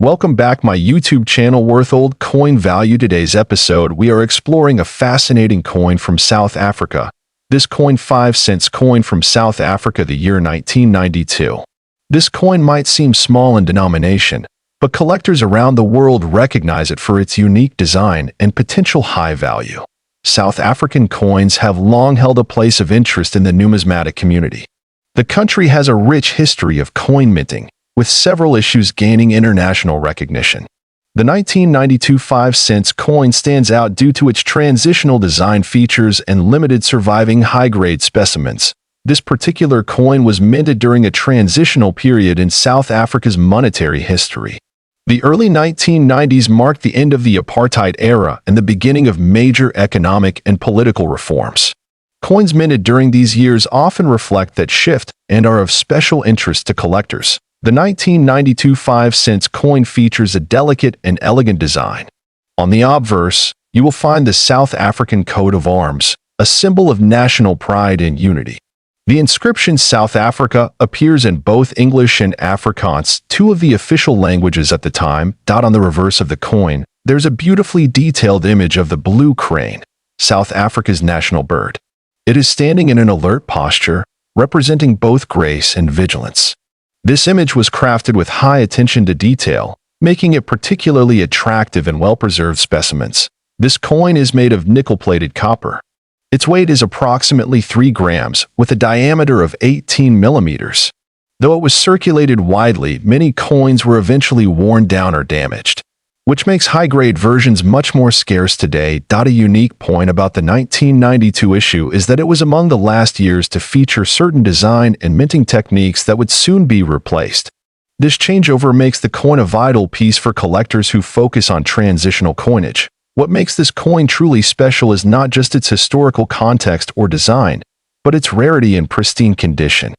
Welcome back my YouTube channel Worth Old Coin Value. Today's episode we are exploring a fascinating coin from South Africa. This coin 5 cents coin from South Africa, the year 1992. This coin might seem small in denomination, but collectors around the world recognize it for its unique design and potential high value. South African coins have long held a place of interest in the numismatic community. The country has a rich history of coin minting, with several issues gaining international recognition. The 1992 5 cents coin stands out due to its transitional design features and limited surviving high-grade specimens. This particular coin was minted during a transitional period in South Africa's monetary history. The early 1990s marked the end of the apartheid era and the beginning of major economic and political reforms. Coins minted during these years often reflect that shift and are of special interest to collectors. The 1992 5 cents coin features a delicate and elegant design. On the obverse, you will find the South African coat of arms, a symbol of national pride and unity. The inscription South Africa appears in both English and Afrikaans, two of the official languages at the time. On the reverse of the coin, there's a beautifully detailed image of the blue crane, South Africa's national bird. It is standing in an alert posture, representing both grace and vigilance. This image was crafted with high attention to detail, making it particularly attractive in well-preserved specimens. This coin is made of nickel-plated copper. Its weight is approximately 3 grams, with a diameter of 18 millimeters. Though it was circulated widely, many coins were eventually worn down or damaged, which makes high-grade versions much more scarce today. A unique point about the 1992 issue is that it was among the last years to feature certain design and minting techniques that would soon be replaced. This changeover makes the coin a vital piece for collectors who focus on transitional coinage. What makes this coin truly special is not just its historical context or design, but its rarity and pristine condition.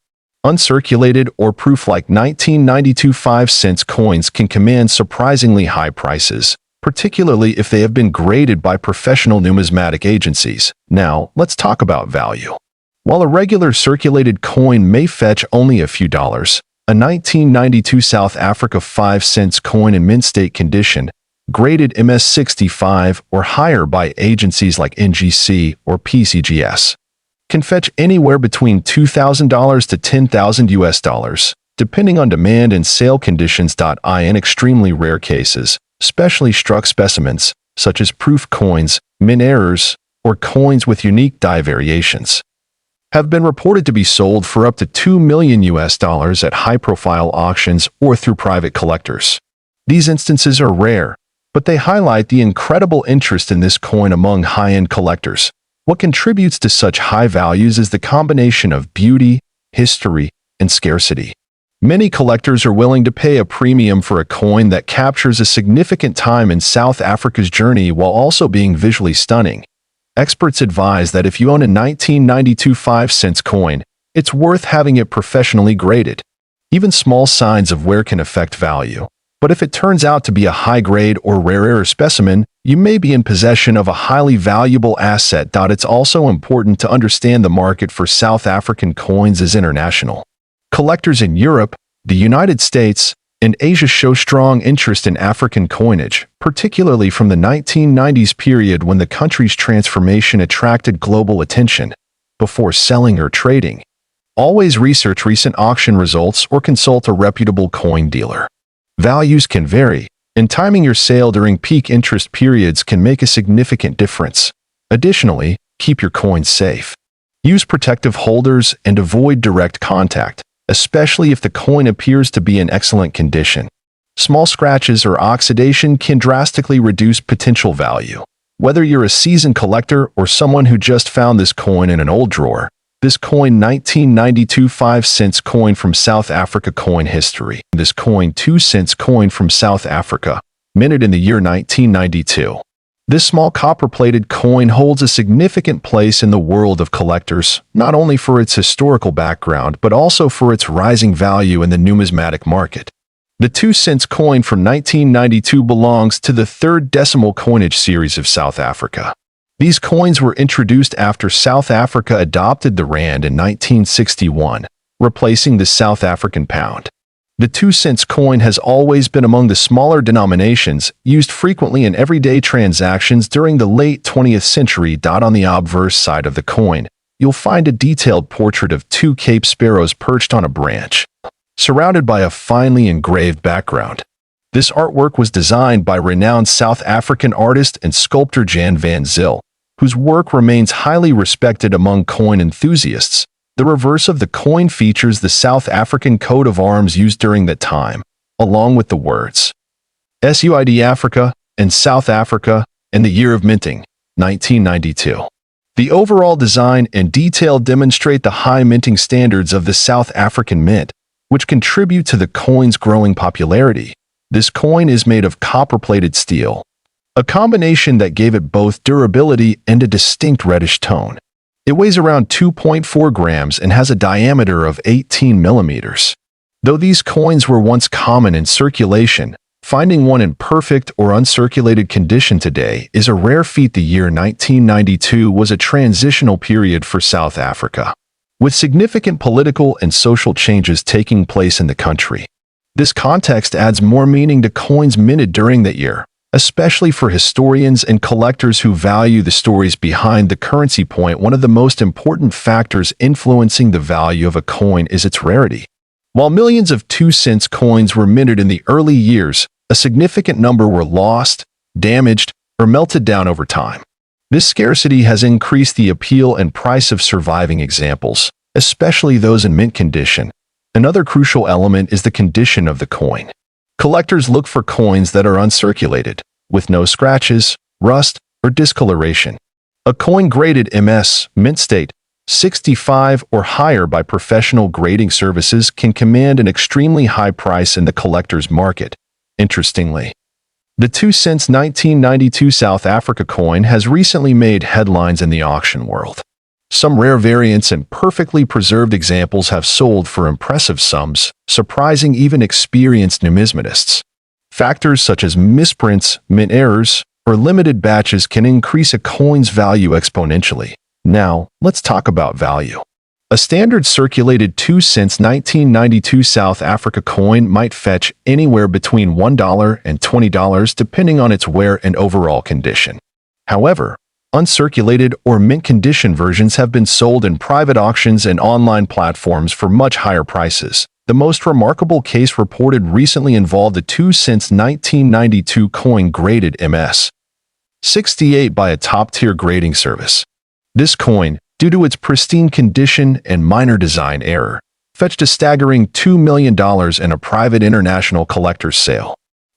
Uncirculated or proof-like 1992 5 cents coins can command surprisingly high prices, particularly if they have been graded by professional numismatic agencies. Now, let's talk about value. While a regular circulated coin may fetch only a few dollars, a 1992 South Africa 5 cents coin in mint state condition, graded MS65 or higher by agencies like NGC or PCGS, can fetch anywhere between $2,000 to $10,000, depending on demand and sale conditions. In extremely rare cases, specially struck specimens, such as proof coins, mint errors, or coins with unique die variations, have been reported to be sold for up to $2 million at high-profile auctions or through private collectors. These instances are rare, but they highlight the incredible interest in this coin among high-end collectors. What contributes to such high values is the combination of beauty, history, and scarcity. Many collectors are willing to pay a premium for a coin that captures a significant time in South Africa's journey while also being visually stunning. Experts advise that if you own a 1992 5 cents coin, it's worth having it professionally graded. Even small signs of wear can affect value, but if it turns out to be a high-grade or rare specimen, you may be in possession of a highly valuable asset. It's also important to understand the market for South African coins is international. Collectors in Europe, the United States, and Asia show strong interest in African coinage, particularly from the 1990s period when the country's transformation attracted global attention. Before selling or trading, always research recent auction results or consult a reputable coin dealer. Values can vary, and timing your sale during peak interest periods can make a significant difference. Additionally, keep your coins safe. Use protective holders and avoid direct contact, especially if the coin appears to be in excellent condition. Small scratches or oxidation can drastically reduce potential value. Whether you're a seasoned collector or someone who just found this coin in an old drawer, this coin 1992 5 cents coin from South Africa coin history. This coin 2 cents coin from South Africa, minted in the year 1992. This small copper-plated coin holds a significant place in the world of collectors, not only for its historical background but also for its rising value in the numismatic market. The 2 cents coin from 1992 belongs to the third decimal coinage series of South Africa. These coins were introduced after South Africa adopted the rand in 1961, replacing the South African pound. The 2-cent coin has always been among the smaller denominations used frequently in everyday transactions during the late 20th century. On the obverse side of the coin, you'll find a detailed portrait of two Cape sparrows perched on a branch, surrounded by a finely engraved background. This artwork was designed by renowned South African artist and sculptor Jan van Zyl, whose work remains highly respected among coin enthusiasts. The reverse of the coin features the South African coat of arms used during that time, along with the words SUID Africa and South Africa and the year of minting, 1992. The overall design and detail demonstrate the high minting standards of the South African mint, which contribute to the coin's growing popularity. This coin is made of copper-plated steel, a combination that gave it both durability and a distinct reddish tone. It weighs around 2.4 grams and has a diameter of 18 millimeters. Though these coins were once common in circulation, finding one in perfect or uncirculated condition today is a rare feat. The year 1992 was a transitional period for South Africa, with significant political and social changes taking place in the country. This context adds more meaning to coins minted during that year, especially for historians and collectors who value the stories behind the currency. One of the most important factors influencing the value of a coin is its rarity. While millions of 2-cent coins were minted in the early years, a significant number were lost, damaged, or melted down over time. This scarcity has increased the appeal and price of surviving examples, especially those in mint condition. Another crucial element is the condition of the coin. Collectors look for coins that are uncirculated, with no scratches, rust, or discoloration. A coin graded MS, mint state, 65 or higher by professional grading services can command an extremely high price in the collector's market. Interestingly, the 2-cent 1992 South Africa coin has recently made headlines in the auction world. Some rare variants and perfectly preserved examples have sold for impressive sums, surprising even experienced numismatists. Factors such as misprints, mint errors, or limited batches can increase a coin's value exponentially. Now, let's talk about value. A standard circulated 2-cent 1992 South Africa coin might fetch anywhere between $1 and $20 depending on its wear and overall condition. However, uncirculated or mint condition versions have been sold in private auctions and online platforms for much higher prices. The most remarkable case reported recently involved a 2-cent 1992 coin graded MS 68 by a top-tier grading service. This coin, due to its pristine condition and minor design error, fetched a staggering $2 million in a private international collector's sale.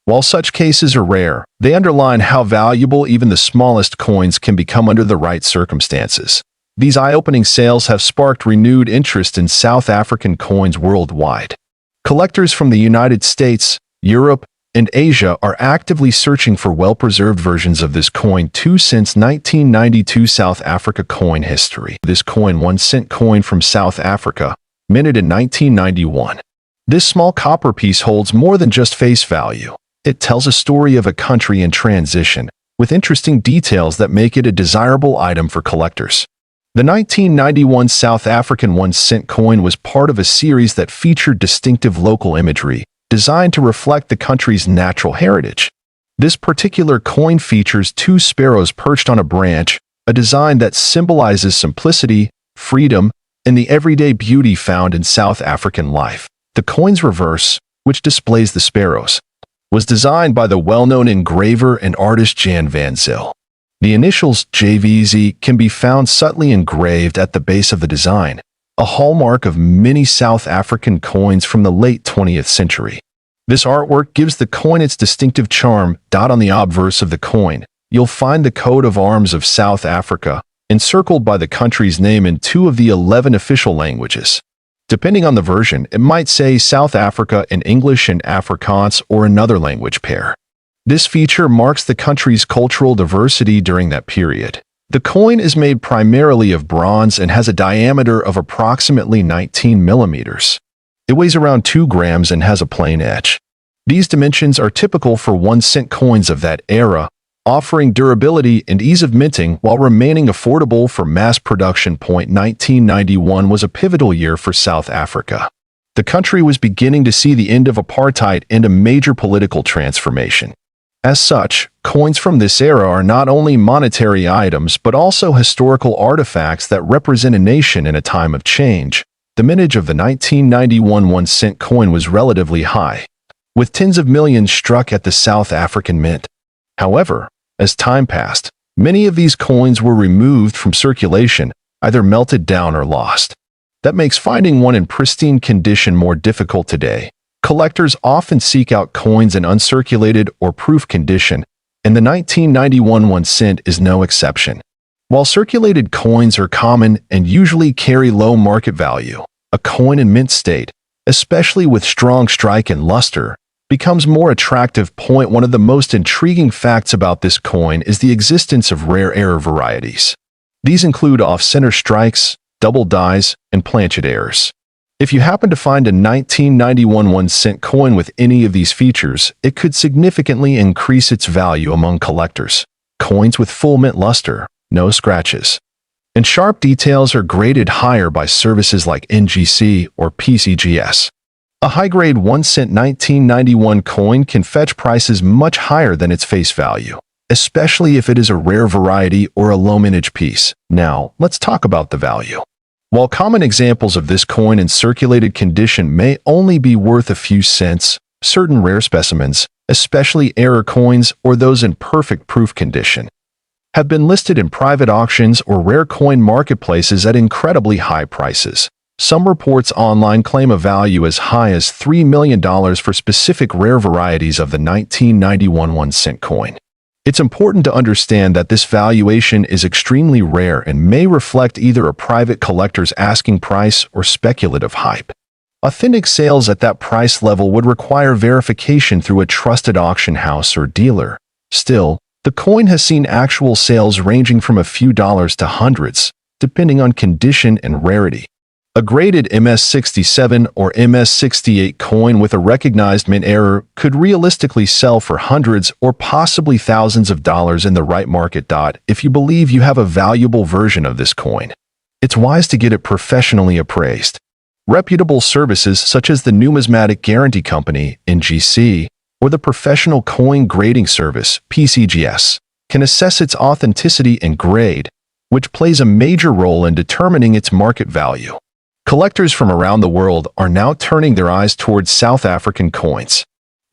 While such cases are rare, they underline how valuable even the smallest coins can become under the right circumstances. These eye-opening sales have sparked renewed interest in South African coins worldwide. Collectors from the United States, Europe, and Asia are actively searching for well-preserved versions of this coin. 2-cent 1992 South Africa coin history. This coin, 1-cent coin from South Africa, minted in 1991. This small copper piece holds more than just face value. It tells a story of a country in transition, with interesting details that make it a desirable item for collectors. The 1991 South African 1-cent coin was part of a series that featured distinctive local imagery, designed to reflect the country's natural heritage. This particular coin features two sparrows perched on a branch, a design that symbolizes simplicity, freedom, and the everyday beauty found in South African life. The coin's reverse, which displays the sparrows, was designed by the well-known engraver and artist Jan van Zyl. The initials JVZ can be found subtly engraved at the base of the design, a hallmark of many South African coins from the late 20th century. This artwork gives the coin its distinctive charm. On the obverse of the coin, you'll find the coat of arms of South Africa, encircled by the country's name in 2 of the 11 official languages. Depending on the version, it might say South Africa in English and Afrikaans or another language pair. This feature marks the country's cultural diversity during that period. The coin is made primarily of bronze and has a diameter of approximately 19 millimeters. It weighs around 2 grams and has a plain edge. These dimensions are typical for 1-cent coins of that era, offering durability and ease of minting while remaining affordable for mass production. 1991 was a pivotal year for South Africa. The country was beginning to see the end of apartheid and a major political transformation. As such, coins from this era are not only monetary items but also historical artifacts that represent a nation in a time of change. The mintage of the 1991 1-cent coin was relatively high, with tens of millions struck at the South African Mint. However, as time passed, many of these coins were removed from circulation, either melted down or lost. That makes finding one in pristine condition more difficult today. Collectors often seek out coins in uncirculated or proof condition, and the 1991 1-cent is no exception. While circulated coins are common and usually carry low market value, a coin in mint state, especially with strong strike and luster, becomes more attractive. One of the most intriguing facts about this coin is the existence of rare error varieties. These include off-center strikes, double dies, and planchet errors. If you happen to find a 1991 1-cent coin with any of these features, it could significantly increase its value among collectors. Coins with full mint luster, no scratches, and sharp details are graded higher by services like NGC or PCGS. A high-grade 1-cent 1991 coin can fetch prices much higher than its face value, especially if it is a rare variety or a low-mintage piece. Now, let's talk about the value. While common examples of this coin in circulated condition may only be worth a few cents, certain rare specimens, especially error coins or those in perfect proof condition, have been listed in private auctions or rare coin marketplaces at incredibly high prices. Some reports online claim a value as high as $3 million for specific rare varieties of the 1991 1-cent coin. It's important to understand that this valuation is extremely rare and may reflect either a private collector's asking price or speculative hype. Authentic sales at that price level would require verification through a trusted auction house or dealer. Still, the coin has seen actual sales ranging from a few dollars to hundreds, depending on condition and rarity. A graded MS-67 or MS-68 coin with a recognized mint error could realistically sell for hundreds or possibly thousands of dollars in the right market. If you believe you have a valuable version of this coin, it's wise to get it professionally appraised. Reputable services such as the Numismatic Guarantee Company, NGC, or the Professional Coin Grading Service, PCGS, can assess its authenticity and grade, which plays a major role in determining its market value. Collectors from around the world are now turning their eyes towards South African coins.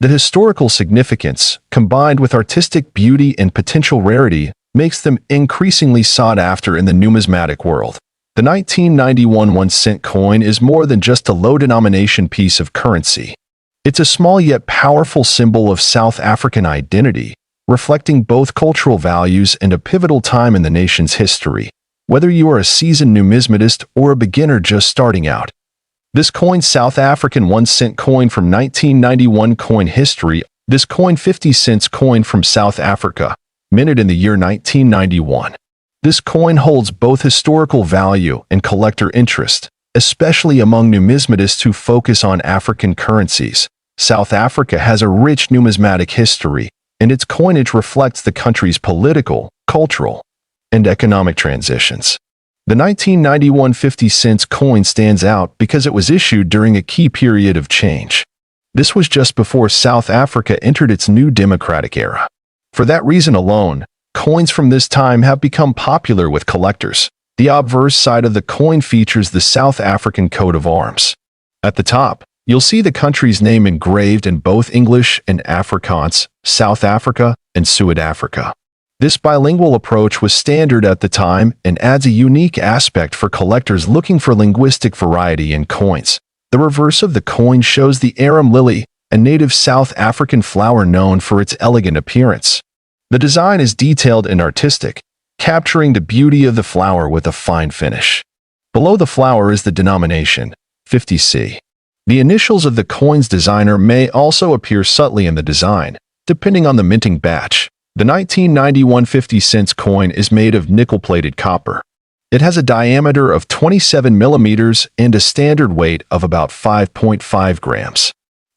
The historical significance, combined with artistic beauty and potential rarity, makes them increasingly sought after in the numismatic world. The 1991 1-cent coin is more than just a low-denomination piece of currency. It's a small yet powerful symbol of South African identity, reflecting both cultural values and a pivotal time in the nation's history. Whether you are a seasoned numismatist or a beginner just starting out, this coin's South African 1-cent coin from 1991 coin history. This coin 50 cents coin from South Africa, minted in the year 1991. This coin holds both historical value and collector interest, especially among numismatists who focus on African currencies. South Africa has a rich numismatic history, and its coinage reflects the country's political, cultural, and economic transitions. The 1991 50 cents coin stands out because it was issued during a key period of change. This was just before South Africa entered its new democratic era. For that reason alone, coins from this time have become popular with collectors. The obverse side of the coin features the South African coat of arms. At the top, you'll see the country's name engraved in both English and Afrikaans, South Africa and Suid-Afrika. This bilingual approach was standard at the time and adds a unique aspect for collectors looking for linguistic variety in coins. The reverse of the coin shows the arum lily, a native South African flower known for its elegant appearance. The design is detailed and artistic, capturing the beauty of the flower with a fine finish. Below the flower is the denomination, 50C. The initials of the coin's designer may also appear subtly in the design, depending on the minting batch. The 1991 50 cents coin is made of nickel-plated copper. It has a diameter of 27 millimeters and a standard weight of about 5.5 grams.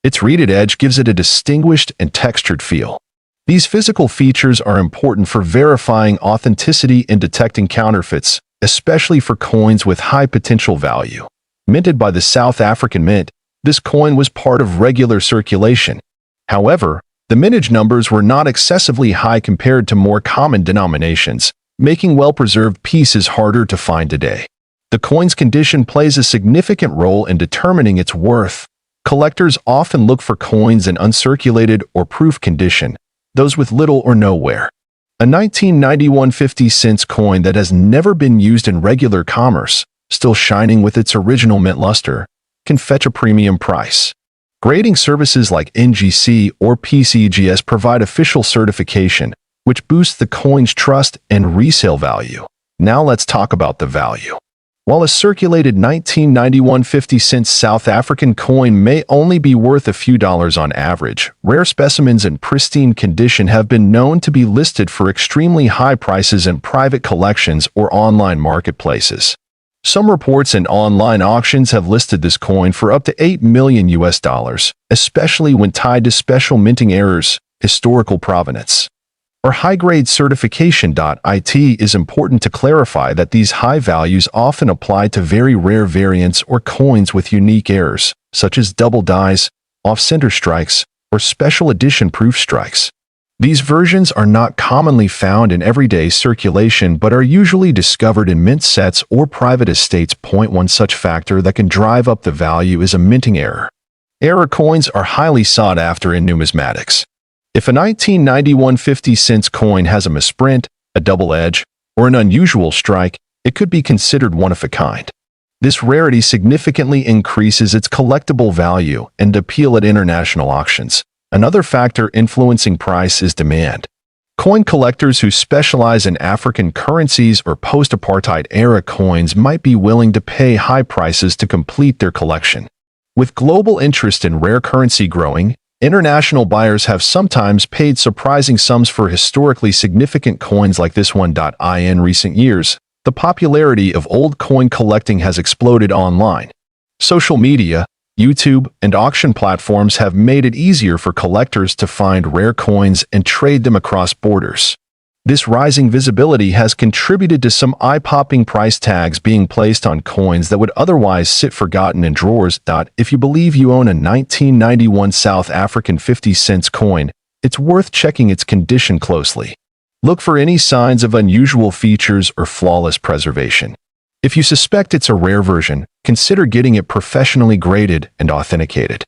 Its reeded edge gives it a distinguished and textured feel. These physical features are important for verifying authenticity and detecting counterfeits, especially for coins with high potential value. Minted by the South African Mint, This coin was part of regular circulation. However, the mintage numbers were not excessively high compared to more common denominations, making well-preserved pieces harder to find today. The coin's condition plays a significant role in determining its worth. Collectors often look for coins in uncirculated or proof condition, those with little or no wear. A 1991 50-cent coin that has never been used in regular commerce, still shining with its original mint luster, can fetch a premium price. Grading services like NGC or PCGS provide official certification, which boosts the coin's trust and resale value. Now let's talk about the value. While a circulated 1991 50-cent South African coin may only be worth a few dollars on average, rare specimens in pristine condition have been known to be listed for extremely high prices in private collections or online marketplaces. Some reports and online auctions have listed this coin for up to $8 million, especially when tied to special minting errors, historical provenance, or high-grade certification. It is important to clarify that these high values often apply to very rare variants or coins with unique errors, such as double dies, off-center strikes, or special edition proof strikes. These versions are not commonly found in everyday circulation but are usually discovered in mint sets or private estates. One such factor that can drive up the value is a minting error. Error coins are highly sought after in numismatics. If a 1991 50-cent coin has a misprint, a double edge, or an unusual strike, it could be considered one of a kind. This rarity significantly increases its collectible value and appeal at international auctions. Another factor influencing price is demand. Coin collectors who specialize in African currencies or post-apartheid era coins might be willing to pay high prices to complete their collection. With global interest in rare currency growing, international buyers have sometimes paid surprising sums for historically significant coins like this one. In recent years, the popularity of old coin collecting has exploded online. Social media, YouTube, and auction platforms have made it easier for collectors to find rare coins and trade them across borders. This rising visibility has contributed to some eye-popping price tags being placed on coins that would otherwise sit forgotten in drawers. If you believe you own a 1991 South African 50-cent coin, it's worth checking its condition closely. Look for any signs of unusual features or flawless preservation. If you suspect it's a rare version, consider getting it professionally graded and authenticated.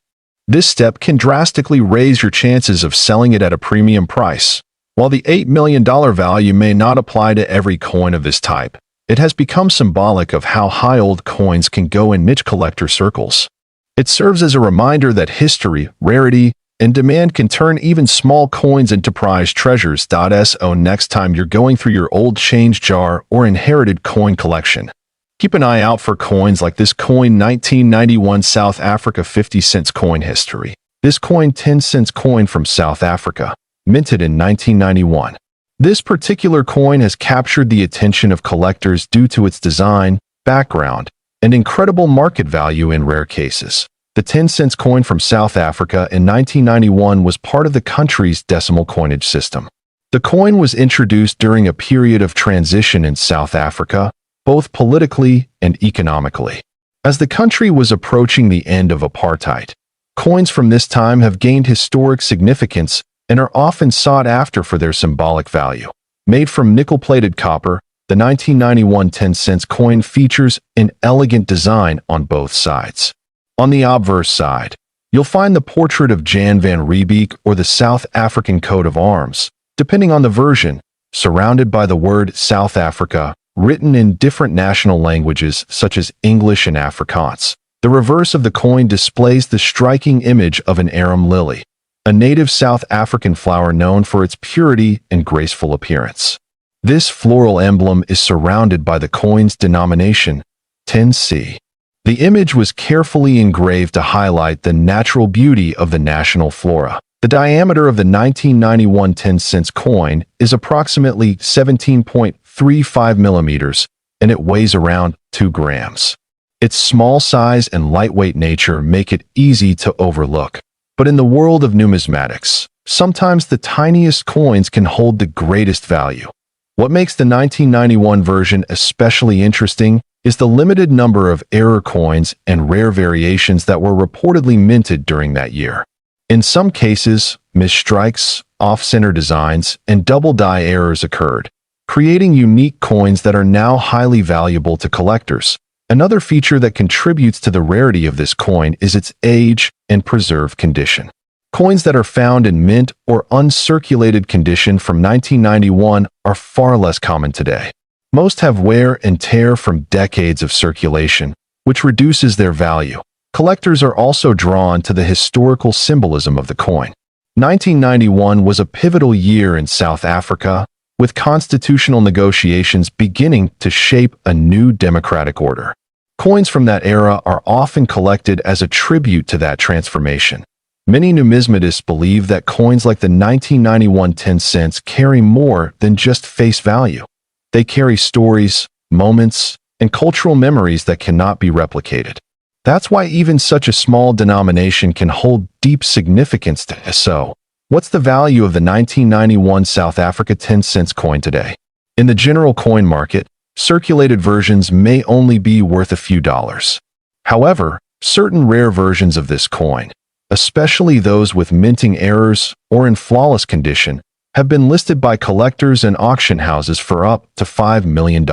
This step can drastically raise your chances of selling it at a premium price. While the $8 million value may not apply to every coin of this type, it has become symbolic of how high old coins can go in niche collector circles. It serves as a reminder that history, rarity, and demand can turn even small coins into prized treasures. So next time you're going through your old change jar or inherited coin collection, keep an eye out for coins like this coin 1991 South Africa 50-cent coin history. This coin 10-cent coin from South Africa, minted in 1991. This particular coin has captured the attention of collectors due to its design, background, and incredible market value in rare cases. The 10-cent coin from South Africa in 1991 was part of the country's decimal coinage system. The coin was introduced during a period of transition in South Africa, both politically and economically. As the country was approaching the end of apartheid, coins from this time have gained historic significance and are often sought after for their symbolic value. Made from nickel-plated copper, the 1991 10-cent coin features an elegant design on both sides. On the obverse side, you'll find the portrait of Jan van Riebeeck or the South African coat of arms, depending on the version, surrounded by the word South Africa, written in different national languages such as English and Afrikaans. The reverse of the coin displays the striking image of an arum lily, a native South African flower known for its purity and graceful appearance. This floral emblem is surrounded by the coin's denomination, 10C. The image was carefully engraved to highlight the natural beauty of the national flora. The diameter of the 1991 10-cent coin is approximately 17.35 millimeters, and it weighs around 2 grams. Its small size and lightweight nature make it easy to overlook. But in the world of numismatics, sometimes the tiniest coins can hold the greatest value. What makes the 1991 version especially interesting is the limited number of error coins and rare variations that were reportedly minted during that year. In some cases, misstrikes, off-center designs, and double-die errors occurred, creating unique coins that are now highly valuable to collectors. Another feature that contributes to the rarity of this coin is its age and preserved condition. Coins that are found in mint or uncirculated condition from 1991 are far less common today. Most have wear and tear from decades of circulation, which reduces their value. Collectors are also drawn to the historical symbolism of the coin. 1991 was a pivotal year in South Africa, with constitutional negotiations beginning to shape a new democratic order. Coins from that era are often collected as a tribute to that transformation. Many numismatists believe that coins like the 1991 10 cents carry more than just face value. They carry stories, moments, and cultural memories that cannot be replicated. That's why even such a small denomination can hold deep significance to us. So, what's the value of the 1991 South Africa 10 cents coin today? In the general coin market, circulated versions may only be worth a few dollars. However, certain rare versions of this coin, especially those with minting errors or in flawless condition, have been listed by collectors and auction houses for up to $5 million.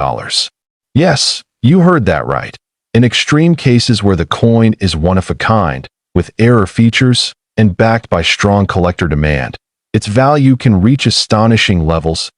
Yes, you heard that right. In extreme cases where the coin is one of a kind, with error features, and backed by strong collector demand, its value can reach astonishing levels.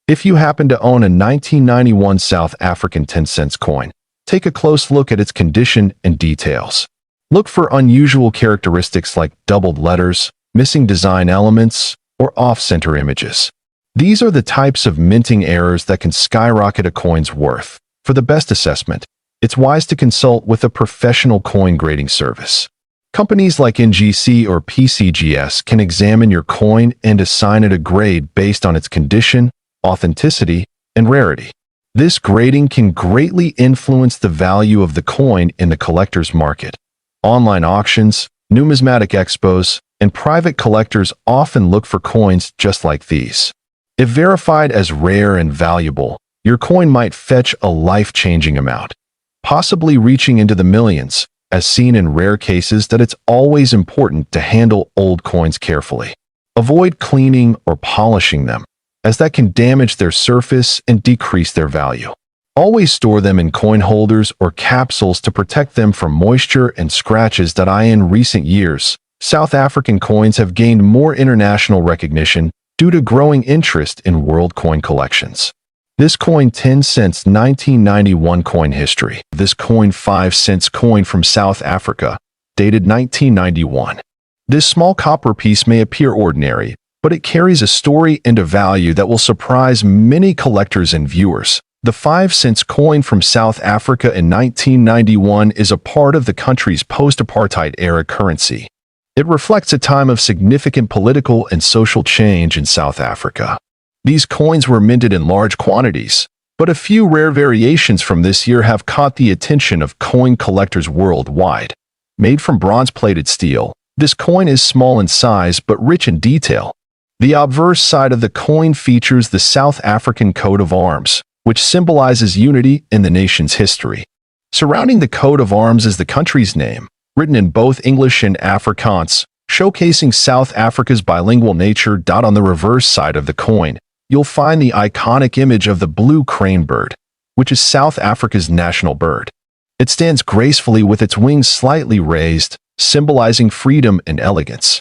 If you happen to own a 1991 South African 10 cents coin, take a close look at its condition and details. Look for unusual characteristics like doubled letters, missing design elements, or off-center images. These are the types of minting errors that can skyrocket a coin's worth. For the best assessment, it's wise to consult with a professional coin grading service. Companies like NGC or PCGS can examine your coin and assign it a grade based on its condition, authenticity, and rarity. This grading can greatly influence the value of the coin in the collector's market. Online auctions, numismatic expos, and private collectors often look for coins just like these. If verified as rare and valuable, your coin might fetch a life-changing amount, possibly reaching into the millions, as seen in rare cases. That it's always important to handle old coins carefully. Avoid cleaning or polishing them, as that can damage their surface and decrease their value. Always store them in coin holders or capsules to protect them from moisture and scratches. In recent years, South African coins have gained more international recognition due to growing interest in world coin collections. This coin 10 cents 1991 coin history. This coin 5 cents coin from South Africa, dated 1991. This small copper piece may appear ordinary, but it carries a story and a value that will surprise many collectors and viewers. The 5 cents coin from South Africa in 1991 is a part of the country's post-apartheid era currency. It reflects a time of significant political and social change in South Africa. These coins were minted in large quantities, but a few rare variations from this year have caught the attention of coin collectors worldwide. Made from bronze-plated steel, this coin is small in size but rich in detail. The obverse side of the coin features the South African coat of arms, which symbolizes unity in the nation's history. Surrounding the coat of arms is the country's name, written in both English and Afrikaans, showcasing South Africa's bilingual nature. On the reverse side of the coin, you'll find the iconic image of the blue crane bird, which is South Africa's national bird. It stands gracefully with its wings slightly raised, symbolizing freedom and elegance.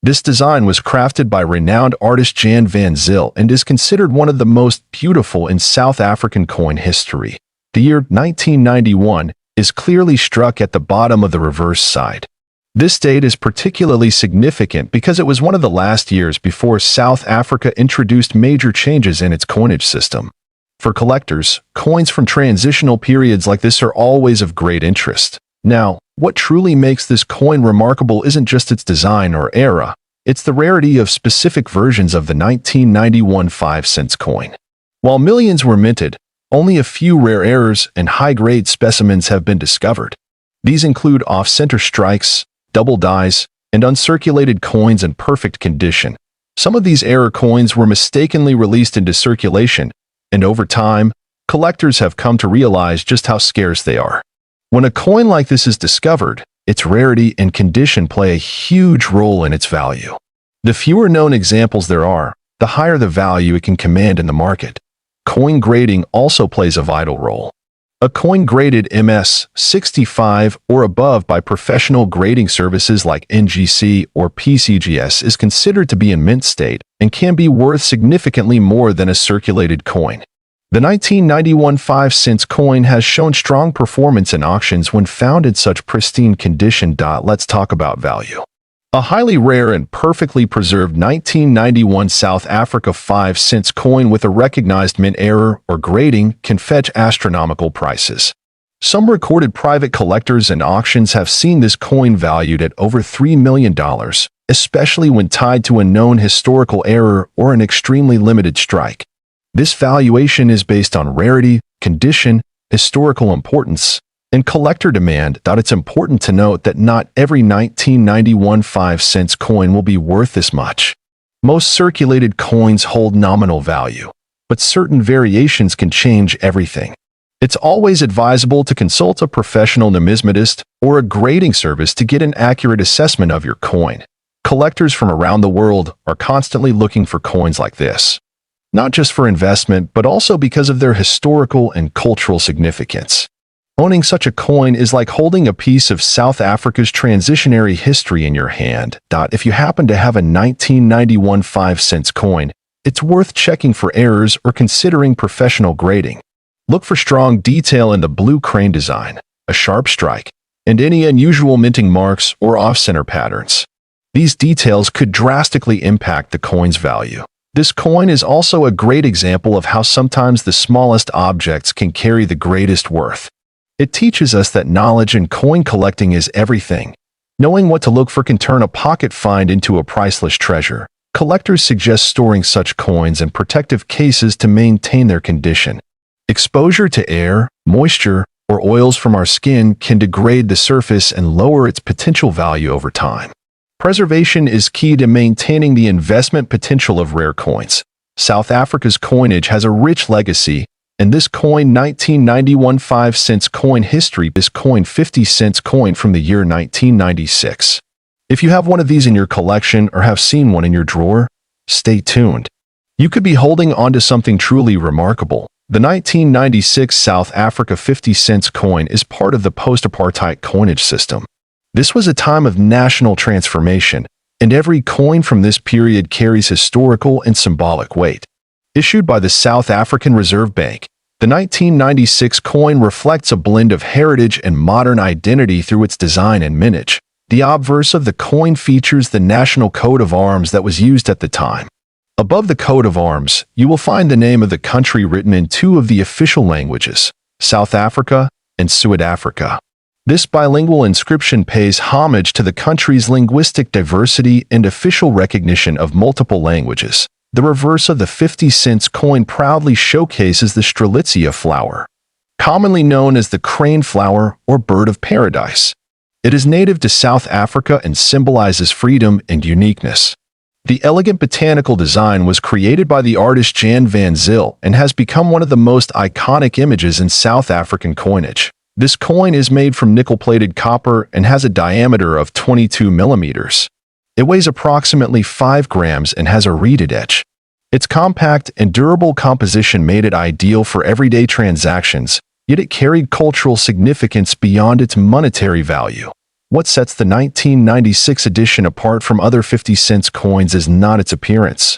This design was crafted by renowned artist Jan van Zyl and is considered one of the most beautiful in South African coin history. The year 1991 is clearly struck at the bottom of the reverse side. This date is particularly significant because it was one of the last years before South Africa introduced major changes in its coinage system. For collectors, coins from transitional periods like this are always of great interest. Now, what truly makes this coin remarkable isn't just its design or era, it's the rarity of specific versions of the 1991 5 cents coin. While millions were minted, only a few rare errors and high-grade specimens have been discovered. These include off-center strikes, double dies, and uncirculated coins in perfect condition. Some of these error coins were mistakenly released into circulation, and over time, collectors have come to realize just how scarce they are. When a coin like this is discovered, its rarity and condition play a huge role in its value. The fewer known examples there are, the higher the value it can command in the market. Coin grading also plays a vital role. A coin graded MS-65 or above by professional grading services like NGC or PCGS is considered to be in mint state and can be worth significantly more than a circulated coin. The 1991 5-cent coin has shown strong performance in auctions when found in such pristine condition. Let's talk about value. A highly rare and perfectly preserved 1991 South Africa 5-cent coin with a recognized mint error or grading can fetch astronomical prices. Some recorded private collectors and auctions have seen this coin valued at over $3 million, especially when tied to a known historical error or an extremely limited strike. This valuation is based on rarity, condition, historical importance, and collector demand. It's important to note that not every 1991 5-cent coin will be worth this much. Most circulated coins hold nominal value, but certain variations can change everything. It's always advisable to consult a professional numismatist or a grading service to get an accurate assessment of your coin. Collectors from around the world are constantly looking for coins like this, not just for investment, but also because of their historical and cultural significance. Owning such a coin is like holding a piece of South Africa's transitionary history in your hand. If you happen to have a 1991 5-cent coin, it's worth checking for errors or considering professional grading. Look for strong detail in the blue crane design, a sharp strike, and any unusual minting marks or off-center patterns. These details could drastically impact the coin's value. This coin is also a great example of how sometimes the smallest objects can carry the greatest worth. It teaches us that knowledge in coin collecting is everything. Knowing what to look for can turn a pocket find into a priceless treasure. Collectors suggest storing such coins in protective cases to maintain their condition. Exposure to air, moisture, or oils from our skin can degrade the surface and lower its potential value over time. Preservation is key to maintaining the investment potential of rare coins. South Africa's coinage has a rich legacy, and this coin 1991 5-cent coin history, this coin 50-cent coin from the year 1996. If you have one of these in your collection or have seen one in your drawer, stay tuned. You could be holding onto something truly remarkable. The 1996 South Africa 50-cent coin is part of the post-apartheid coinage system. This was a time of national transformation, and every coin from this period carries historical and symbolic weight. Issued by the South African Reserve Bank, the 1996 coin reflects a blend of heritage and modern identity through its design and mintage. The obverse of the coin features the national coat of arms that was used at the time. Above the coat of arms, you will find the name of the country written in two of the official languages, South Africa and South Africa. This bilingual inscription pays homage to the country's linguistic diversity and official recognition of multiple languages. The reverse of the 50-cent coin proudly showcases the strelitzia flower, commonly known as the crane flower or bird of paradise. It is native to South Africa and symbolizes freedom and uniqueness. The elegant botanical design was created by the artist Jan van Zyl and has become one of the most iconic images in South African coinage. This coin is made from nickel-plated copper and has a diameter of 22 millimeters. It weighs approximately 5 grams and has a reeded edge. Its compact and durable composition made it ideal for everyday transactions, yet it carried cultural significance beyond its monetary value. What sets the 1996 edition apart from other 50-cent coins is not its appearance,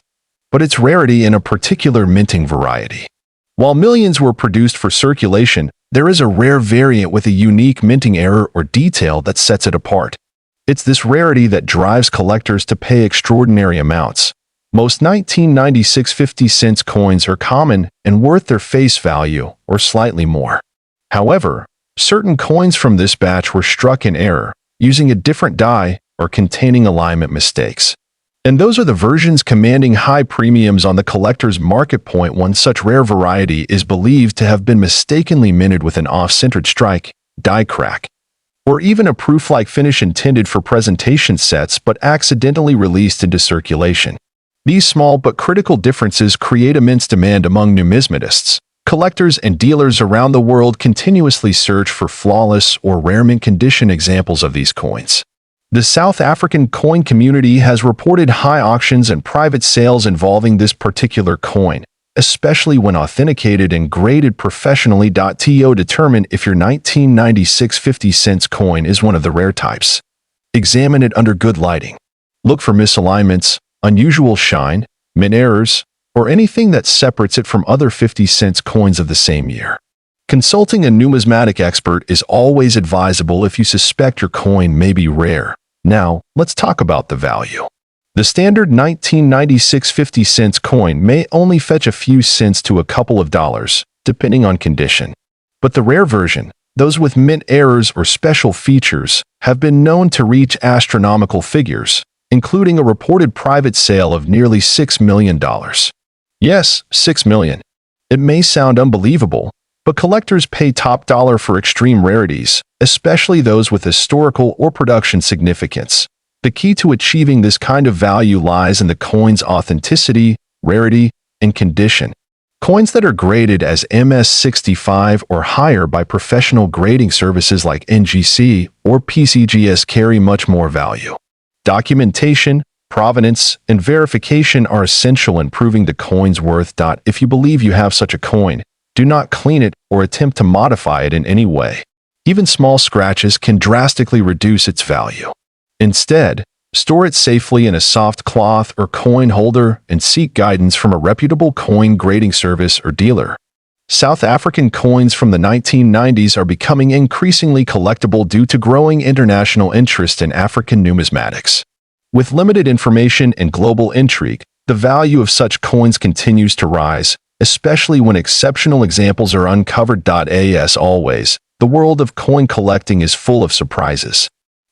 but its rarity in a particular minting variety. While millions were produced for circulation, there is a rare variant with a unique minting error or detail that sets it apart. It's this rarity that drives collectors to pay extraordinary amounts. Most 1996 50-cent coins are common and worth their face value or slightly more. However, certain coins from this batch were struck in error, using a different die or containing alignment mistakes. And those are the versions commanding high premiums on the collector's market point. One such rare variety is believed to have been mistakenly minted with an off-centered strike, die crack, or even a proof-like finish intended for presentation sets but accidentally released into circulation. These small but critical differences create immense demand among numismatists. Collectors and dealers around the world continuously search for flawless or rare mint condition examples of these coins. The South African coin community has reported high auctions and private sales involving this particular coin, especially when authenticated and graded professionally. To determine if your 1996 50-cent coin is one of the rare types. Examine it under good lighting. Look for misalignments, unusual shine, mint errors, or anything that separates it from other 50-cent coins of the same year. Consulting a numismatic expert is always advisable if you suspect your coin may be rare. Now, let's talk about the value. The standard 1996 50-cent coin may only fetch a few cents to a couple of dollars, depending on condition. But the rare version, those with mint errors or special features, have been known to reach astronomical figures, including a reported private sale of nearly $6 million. Yes, $6 million. It may sound unbelievable, but collectors pay top dollar for extreme rarities, especially those with historical or production significance. The key to achieving this kind of value lies in the coin's authenticity, rarity, and condition. Coins that are graded as MS65 or higher by professional grading services like NGC or PCGS carry much more value. Documentation, provenance, and verification are essential in proving the coin's worth. If you believe you have such a coin, do not clean it or attempt to modify it in any way. Even small scratches can drastically reduce its value. Instead, store it safely in a soft cloth or coin holder and seek guidance from a reputable coin grading service or dealer. South African coins from the 1990s are becoming increasingly collectible due to growing international interest in African numismatics. With limited information and global intrigue, the value of such coins continues to rise, especially when exceptional examples are uncovered. As always, the world of coin collecting is full of surprises.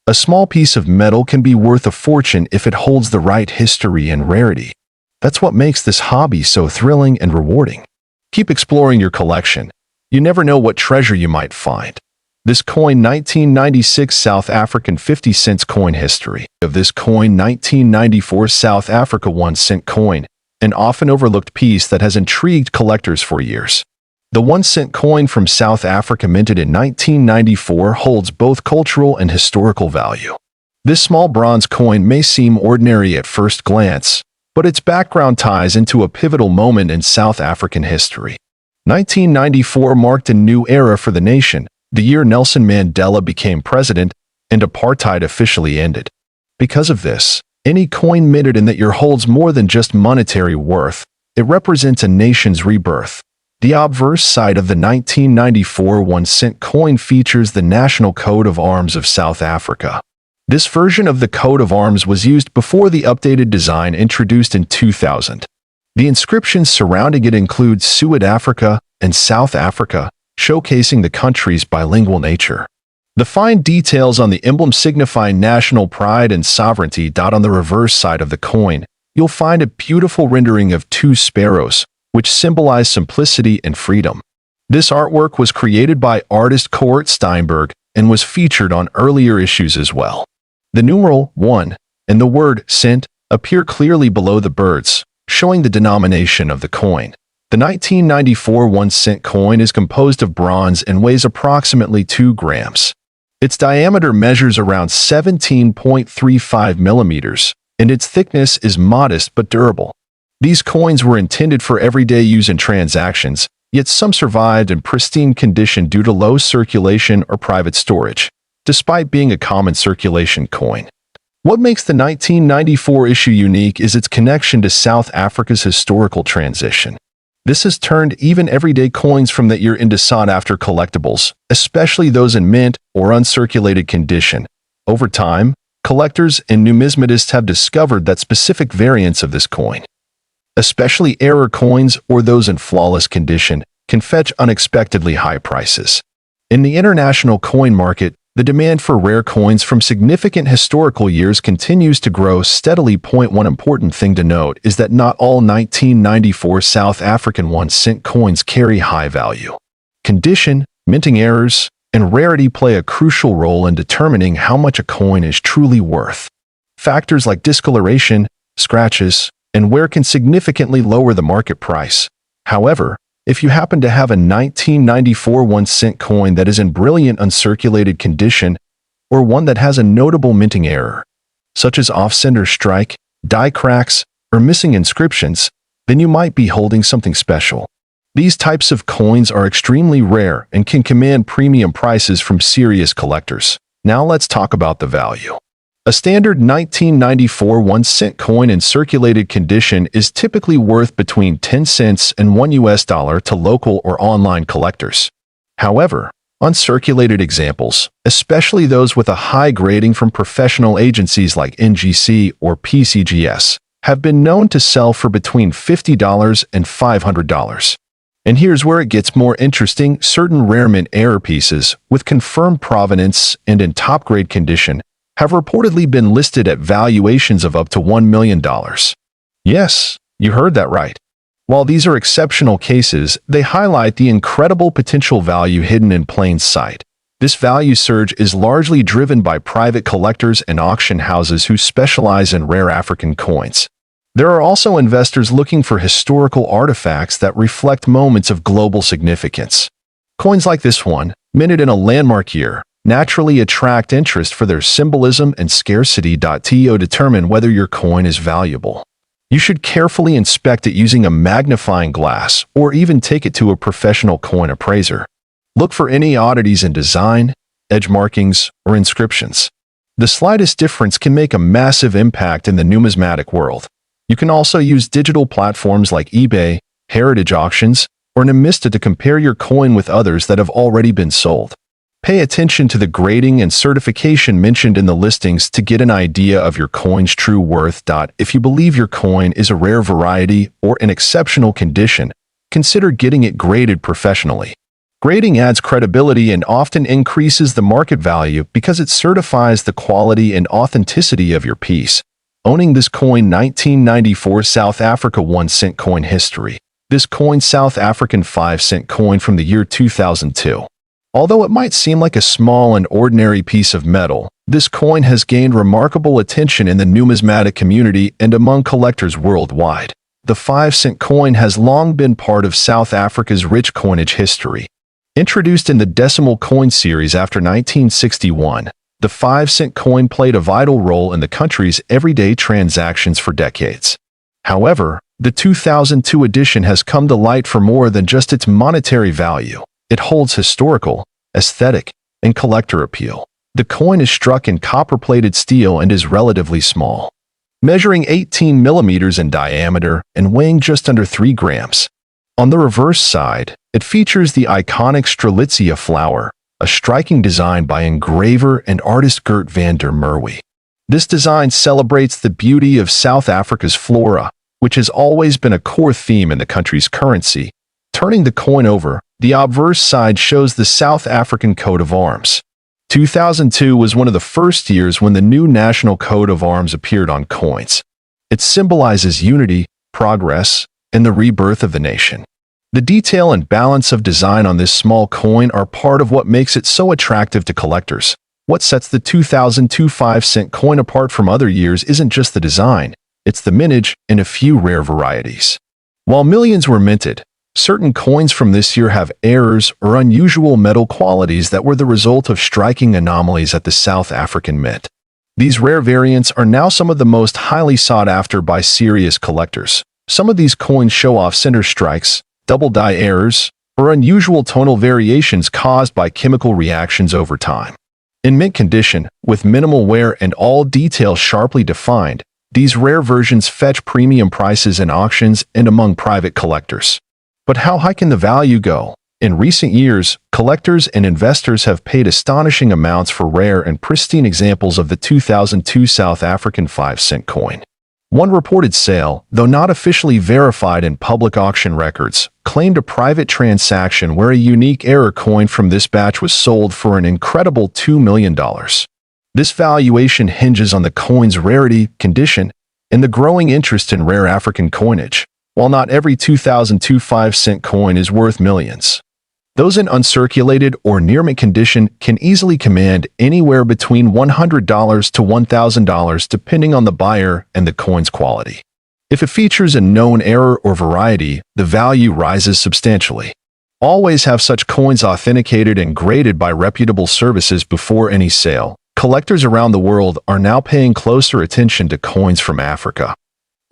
A small piece of metal can be worth a fortune if it holds the right history and rarity. That's what makes this hobby so thrilling and rewarding. Keep exploring your collection. You never know what treasure you might find. This coin 1996 South African 50-cent coin history. Of this coin 1994 South Africa 1-cent coin, an often overlooked piece that has intrigued collectors for years. The 1-cent coin from South Africa minted in 1994 holds both cultural and historical value. This small bronze coin may seem ordinary at first glance, but its background ties into a pivotal moment in South African history. 1994 marked a new era for the nation, the year Nelson Mandela became president and apartheid officially ended. Because of this, any coin minted in that year holds more than just monetary worth. It represents a nation's rebirth. The obverse side of the 1994 1-cent coin features the National Coat of Arms of South Africa. This version of the coat of arms was used before the updated design introduced in 2000. The inscriptions surrounding it include Suid-Afrika and South Africa, showcasing the country's bilingual nature. The fine details on the emblem signify national pride and sovereignty. On the reverse side of the coin, you'll find a beautiful rendering of two sparrows, which symbolize simplicity and freedom. This artwork was created by artist Kort Steinberg and was featured on earlier issues as well. The numeral 1 and the word cent appear clearly below the birds, showing the denomination of the coin. The 1994 1-cent coin is composed of bronze and weighs approximately 2 grams. Its diameter measures around 17.35 millimeters, and its thickness is modest but durable. These coins were intended for everyday use in transactions, yet some survived in pristine condition due to low circulation or private storage, despite being a common circulation coin. What makes the 1994 issue unique is its connection to South Africa's historical transition. This has turned even everyday coins from that year into sought-after collectibles, especially those in mint or uncirculated condition. Over time, collectors and numismatists have discovered that specific variants of this coin, especially error coins or those in flawless condition, can fetch unexpectedly high prices. In the international coin market, the demand for rare coins from significant historical years continues to grow steadily. One important thing to note is that not all 1994 South African 1-cent coins carry high value. Condition, minting errors, and rarity play a crucial role in determining how much a coin is truly worth. Factors like discoloration, scratches, and wear can significantly lower the market price. However, If you happen to have a 1994 1-cent coin that is in brilliant uncirculated condition, or one that has a notable minting error, such as off-center strike, die cracks, or missing inscriptions, then you might be holding something special. These types of coins are extremely rare and can command premium prices from serious collectors. Now let's talk about the value. A standard 1994 1-cent coin in circulated condition is typically worth between 10 cents and $1 to local or online collectors. However, uncirculated examples, especially those with a high grading from professional agencies like NGC or PCGS, have been known to sell for between $50 and $500. And here's where it gets more interesting. Certain rare mint error pieces, with confirmed provenance and in top-grade condition, have reportedly been listed at valuations of up to $1 million. Yes, you heard that right. While these are exceptional cases, they highlight the incredible potential value hidden in plain sight. This value surge is largely driven by private collectors and auction houses who specialize in rare African coins. There are also investors looking for historical artifacts that reflect moments of global significance. Coins like this one, minted in a landmark year, naturally attract interest for their symbolism and scarcity. To determine whether your coin is valuable, you should carefully inspect it using a magnifying glass or even take it to a professional coin appraiser. Look for any oddities in design, edge markings, or inscriptions. The slightest difference can make a massive impact in the numismatic world. You can also use digital platforms like eBay, heritage auctions, or Numismatic to compare your coin with others that have already been sold. Pay attention to the grading and certification mentioned in the listings to get an idea of your coin's true worth. If you believe your coin is a rare variety or in exceptional condition, consider getting it graded professionally. Grading adds credibility and often increases the market value because it certifies the quality and authenticity of your piece. Owning this coin 1994 South Africa 1-cent coin history. This coin South African 5-cent coin from the year 2002. Although it might seem like a small and ordinary piece of metal, this coin has gained remarkable attention in the numismatic community and among collectors worldwide. The 5-cent coin has long been part of South Africa's rich coinage history. Introduced in the decimal coin series after 1961, the 5-cent coin played a vital role in the country's everyday transactions for decades. However, the 2002 edition has come to light for more than just its monetary value. It holds historical, aesthetic, and collector appeal. The coin is struck in copper-plated steel and is relatively small, measuring 18 millimeters in diameter and weighing just under 3 grams. On the reverse side, it features the iconic Strelitzia flower, a striking design by engraver and artist Gert van der Merwe. This design celebrates the beauty of South Africa's flora, which has always been a core theme in the country's currency. Turning the coin over, the obverse side shows the South African coat of arms. 2002 was one of the first years when the new national coat of arms appeared on coins. It symbolizes unity, progress, and the rebirth of the nation. The detail and balance of design on this small coin are part of what makes it so attractive to collectors. What sets the 2002 5-cent coin apart from other years isn't just the design, it's the mintage and a few rare varieties. While millions were minted, certain coins from this year have errors or unusual metal qualities that were the result of striking anomalies at the South African Mint. These rare variants are now some of the most highly sought after by serious collectors. Some of these coins show off center strikes, double die errors, or unusual tonal variations caused by chemical reactions over time. In mint condition, with minimal wear and all details sharply defined, these rare versions fetch premium prices in auctions and among private collectors. But how high can the value go? In recent years, collectors and investors have paid astonishing amounts for rare and pristine examples of the 2002 South African 5-cent coin. One reported sale, though not officially verified in public auction records, claimed a private transaction where a unique error coin from this batch was sold for an incredible $2 million. This valuation hinges on the coin's rarity, condition, and the growing interest in rare African coinage. While not every 2002 5-cent coin is worth millions, those in uncirculated or near-mint condition can easily command anywhere between $100 to $1,000 depending on the buyer and the coin's quality. If it features a known error or variety, the value rises substantially. Always have such coins authenticated and graded by reputable services before any sale. Collectors around the world are now paying closer attention to coins from Africa,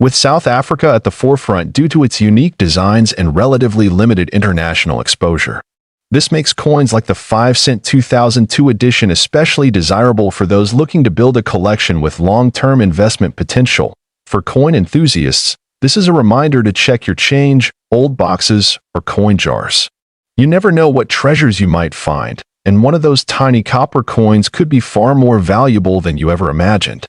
with South Africa at the forefront due to its unique designs and relatively limited international exposure. This makes coins like the 5-cent 2002 edition especially desirable for those looking to build a collection with long-term investment potential. For coin enthusiasts, this is a reminder to check your change, old boxes, or coin jars. You never know what treasures you might find, and one of those tiny copper coins could be far more valuable than you ever imagined.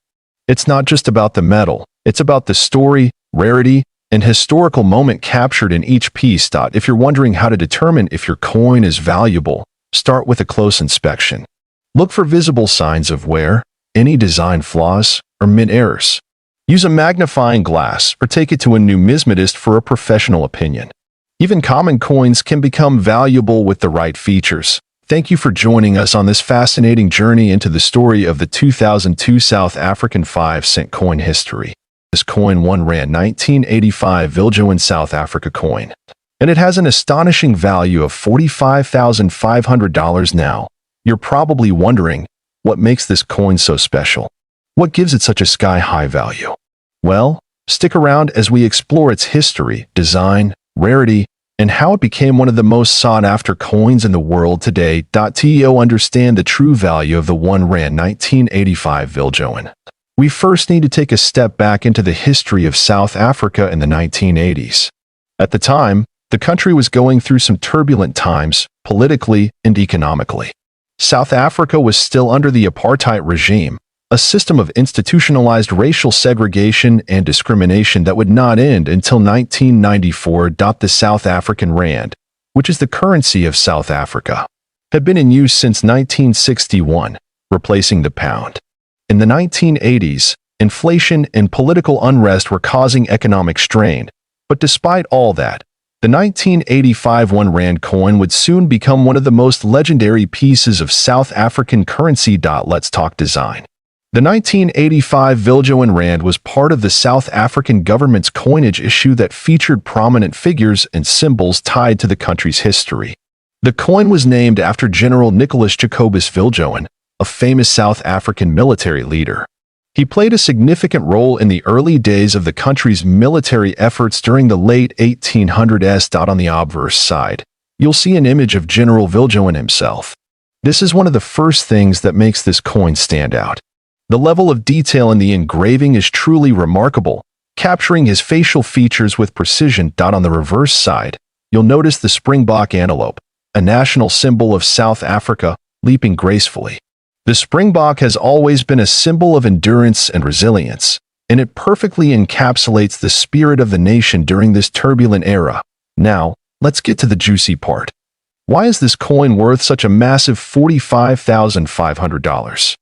It's not just about the metal, it's about the story, rarity, and historical moment captured in each piece. If you're wondering how to determine if your coin is valuable, start with a close inspection. Look for visible signs of wear, any design flaws, or mint errors. Use a magnifying glass or take it to a numismatist for a professional opinion. Even common coins can become valuable with the right features. Thank you for joining us on this fascinating journey into the story of the 2002 South African 5-cent coin history. This coin 1 Rand 1985 Viljoen South Africa coin, and it has an astonishing value of $45,500 now. You're probably wondering, what makes this coin so special? What gives it such a sky-high value? Well, stick around as we explore its history, design, rarity, and how it became one of the most sought-after coins in the world today. To understand the true value of the 1 Rand 1985 Viljoen, we first need to take a step back into the history of South Africa in the 1980s. At the time, the country was going through some turbulent times, politically and economically. South Africa was still under the apartheid regime, a system of institutionalized racial segregation and discrimination that would not end until 1994. The South African rand, which is the currency of South Africa, had been in use since 1961, replacing the pound. In the 1980s, inflation and political unrest were causing economic strain, but despite all that, the 1985 1 Rand coin would soon become one of the most legendary pieces of South African currency. Let's talk design. The 1985 Viljoen Rand was part of the South African government's coinage issue that featured prominent figures and symbols tied to the country's history. The coin was named after General Nicholas Jacobus Viljoen, a famous South African military leader. He played a significant role in the early days of the country's military efforts during the late 1800s. On the obverse side, you'll see an image of General Viljoen himself. This is one of the first things that makes this coin stand out. The level of detail in the engraving is truly remarkable, capturing his facial features with precision. On the reverse side, you'll notice the springbok antelope, a national symbol of South Africa, leaping gracefully. The springbok has always been a symbol of endurance and resilience, and it perfectly encapsulates the spirit of the nation during this turbulent era. Now, let's get to the juicy part. Why is this coin worth such a massive $45,500?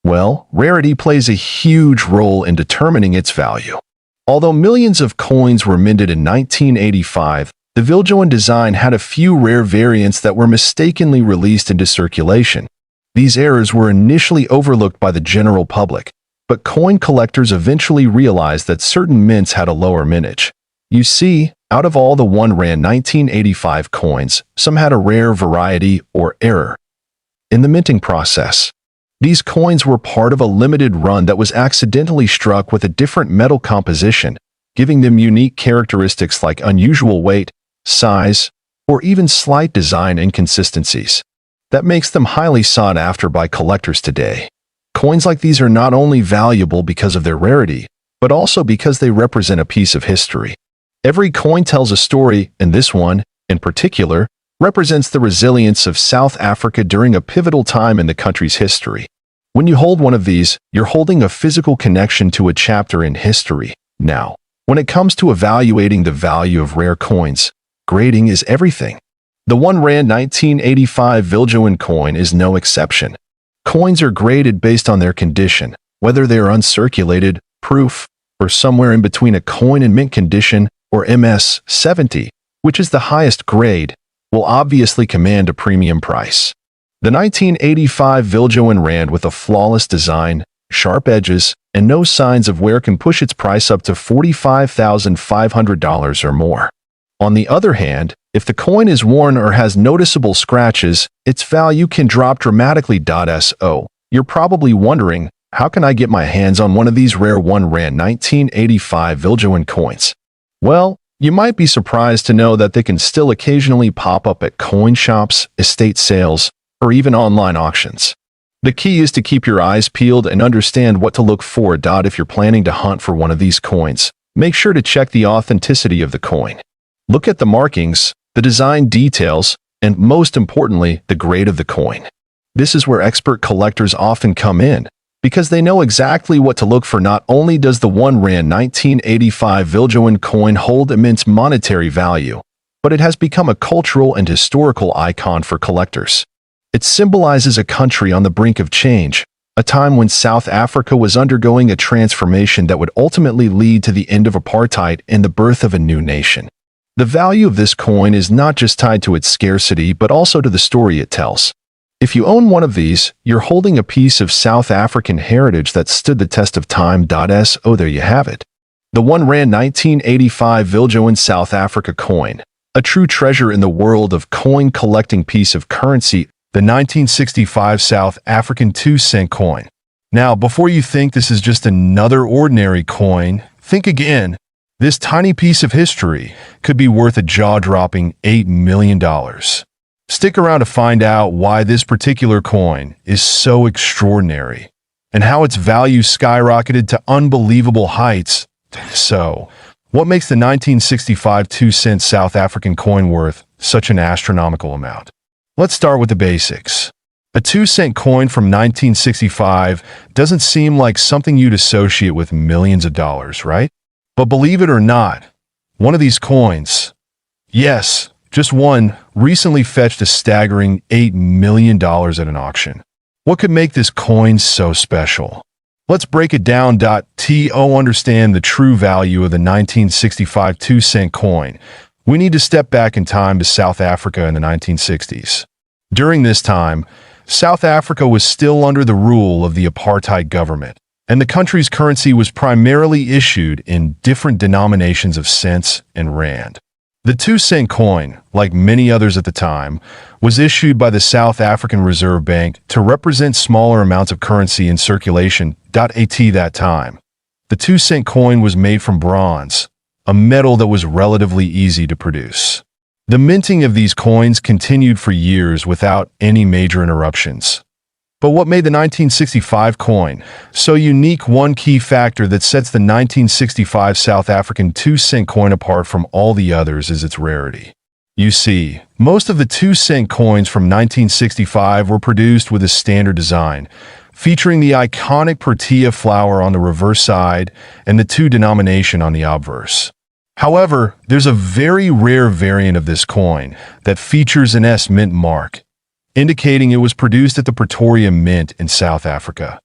Well, rarity plays a huge role in determining its value. Although millions of coins were minted in 1985, the Viljoen design had a few rare variants that were mistakenly released into circulation. These errors were initially overlooked by the general public, but coin collectors eventually realized that certain mints had a lower mintage. You see, out of all the 1 Rand 1985 coins, some had a rare variety or error in the minting process. These coins were part of a limited run that was accidentally struck with a different metal composition, giving them unique characteristics like unusual weight, size, or even slight design inconsistencies. That makes them highly sought after by collectors today. Coins like these are not only valuable because of their rarity, but also because they represent a piece of history. Every coin tells a story, and this one, in particular, represents the resilience of South Africa during a pivotal time in the country's history. When you hold one of these, you're holding a physical connection to a chapter in history. Now, when it comes to evaluating the value of rare coins, grading is everything. The 1 Rand 1985 Viljoen coin is no exception. Coins are graded based on their condition, whether they are uncirculated, proof, or somewhere in between a coin in mint condition, or MS 70, which is the highest grade, will obviously command a premium price. The 1985 Viljoen Rand with a flawless design, sharp edges, and no signs of wear can push its price up to $45,500 or more. On the other hand, if the coin is worn or has noticeable scratches, its value can drop dramatically. So, you're probably wondering, how can I get my hands on one of these rare 1 Rand 1985 Viljoen coins? Well, you might be surprised to know that they can still occasionally pop up at coin shops, estate sales, or even online auctions. The key is to keep your eyes peeled and understand what to look for. If you're planning to hunt for one of these coins, make sure to check the authenticity of the coin. Look at the markings, the design details, and most importantly, the grade of the coin. This is where expert collectors often come in, because they know exactly what to look for. Not only does the 1 Rand 1985 Viljoen coin hold immense monetary value, but it has become a cultural and historical icon for collectors. It symbolizes a country on the brink of change, a time when South Africa was undergoing a transformation that would ultimately lead to the end of apartheid and the birth of a new nation. The value of this coin is not just tied to its scarcity but also to the story it tells. If you own one of these, you're holding a piece of South African heritage that stood the test of time. So there you have it. The 1 Rand 1985 Viljoen South Africa coin, a true treasure in the world of coin collecting piece of currency, the 1965 South African 2-cent coin. Now, before you think this is just another ordinary coin, think again. This tiny piece of history could be worth a jaw-dropping $8 million. Stick around to find out why this particular coin is so extraordinary and how its value skyrocketed to unbelievable heights. So, what makes the 1965 2-cent South African coin worth such an astronomical amount? Let's start with the basics. A 2-cent coin from 1965 doesn't seem like something you'd associate with millions of dollars, right? But believe it or not, one of these coins, yes, just one, recently fetched a staggering $8 million at an auction. What could make this coin so special? Let's break it down. To understand the true value of the 1965 2-cent coin, we need to step back in time to South Africa in the 1960s. During this time, South Africa was still under the rule of the apartheid government, and the country's currency was primarily issued in different denominations of cents and rand. The 2-cent coin, like many others at the time, was issued by the South African Reserve Bank to represent smaller amounts of currency in circulation. At that time, the 2-cent coin was made from bronze, a metal that was relatively easy to produce. The minting of these coins continued for years without any major interruptions. But what made the 1965 coin so unique? One key factor that sets the 1965 South African 2-cent coin apart from all the others is its rarity. You see, most of the 2-cent coins from 1965 were produced with a standard design, featuring the iconic Protea flower on the reverse side and the 2 denomination on the obverse. However, there's a very rare variant of this coin that features an S mint mark, indicating it was produced at the Pretoria Mint in South Africa.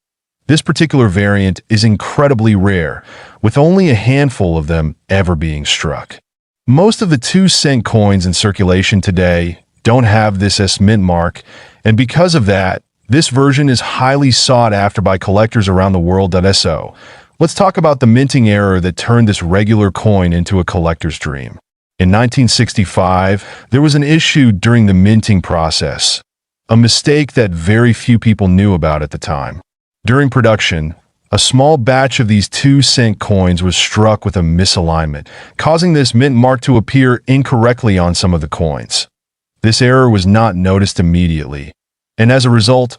This particular variant is incredibly rare, with only a handful of them ever being struck. Most of the 2-cent coins in circulation today don't have this S mint mark, and because of that, this version is highly sought after by collectors around the world. So, let's talk about the minting error that turned this regular coin into a collector's dream. In 1965, there was an issue during the minting process, a mistake that very few people knew about at the time. During production, a small batch of these 2-cent coins was struck with a misalignment, causing this mint mark to appear incorrectly on some of the coins. This error was not noticed immediately, and as a result,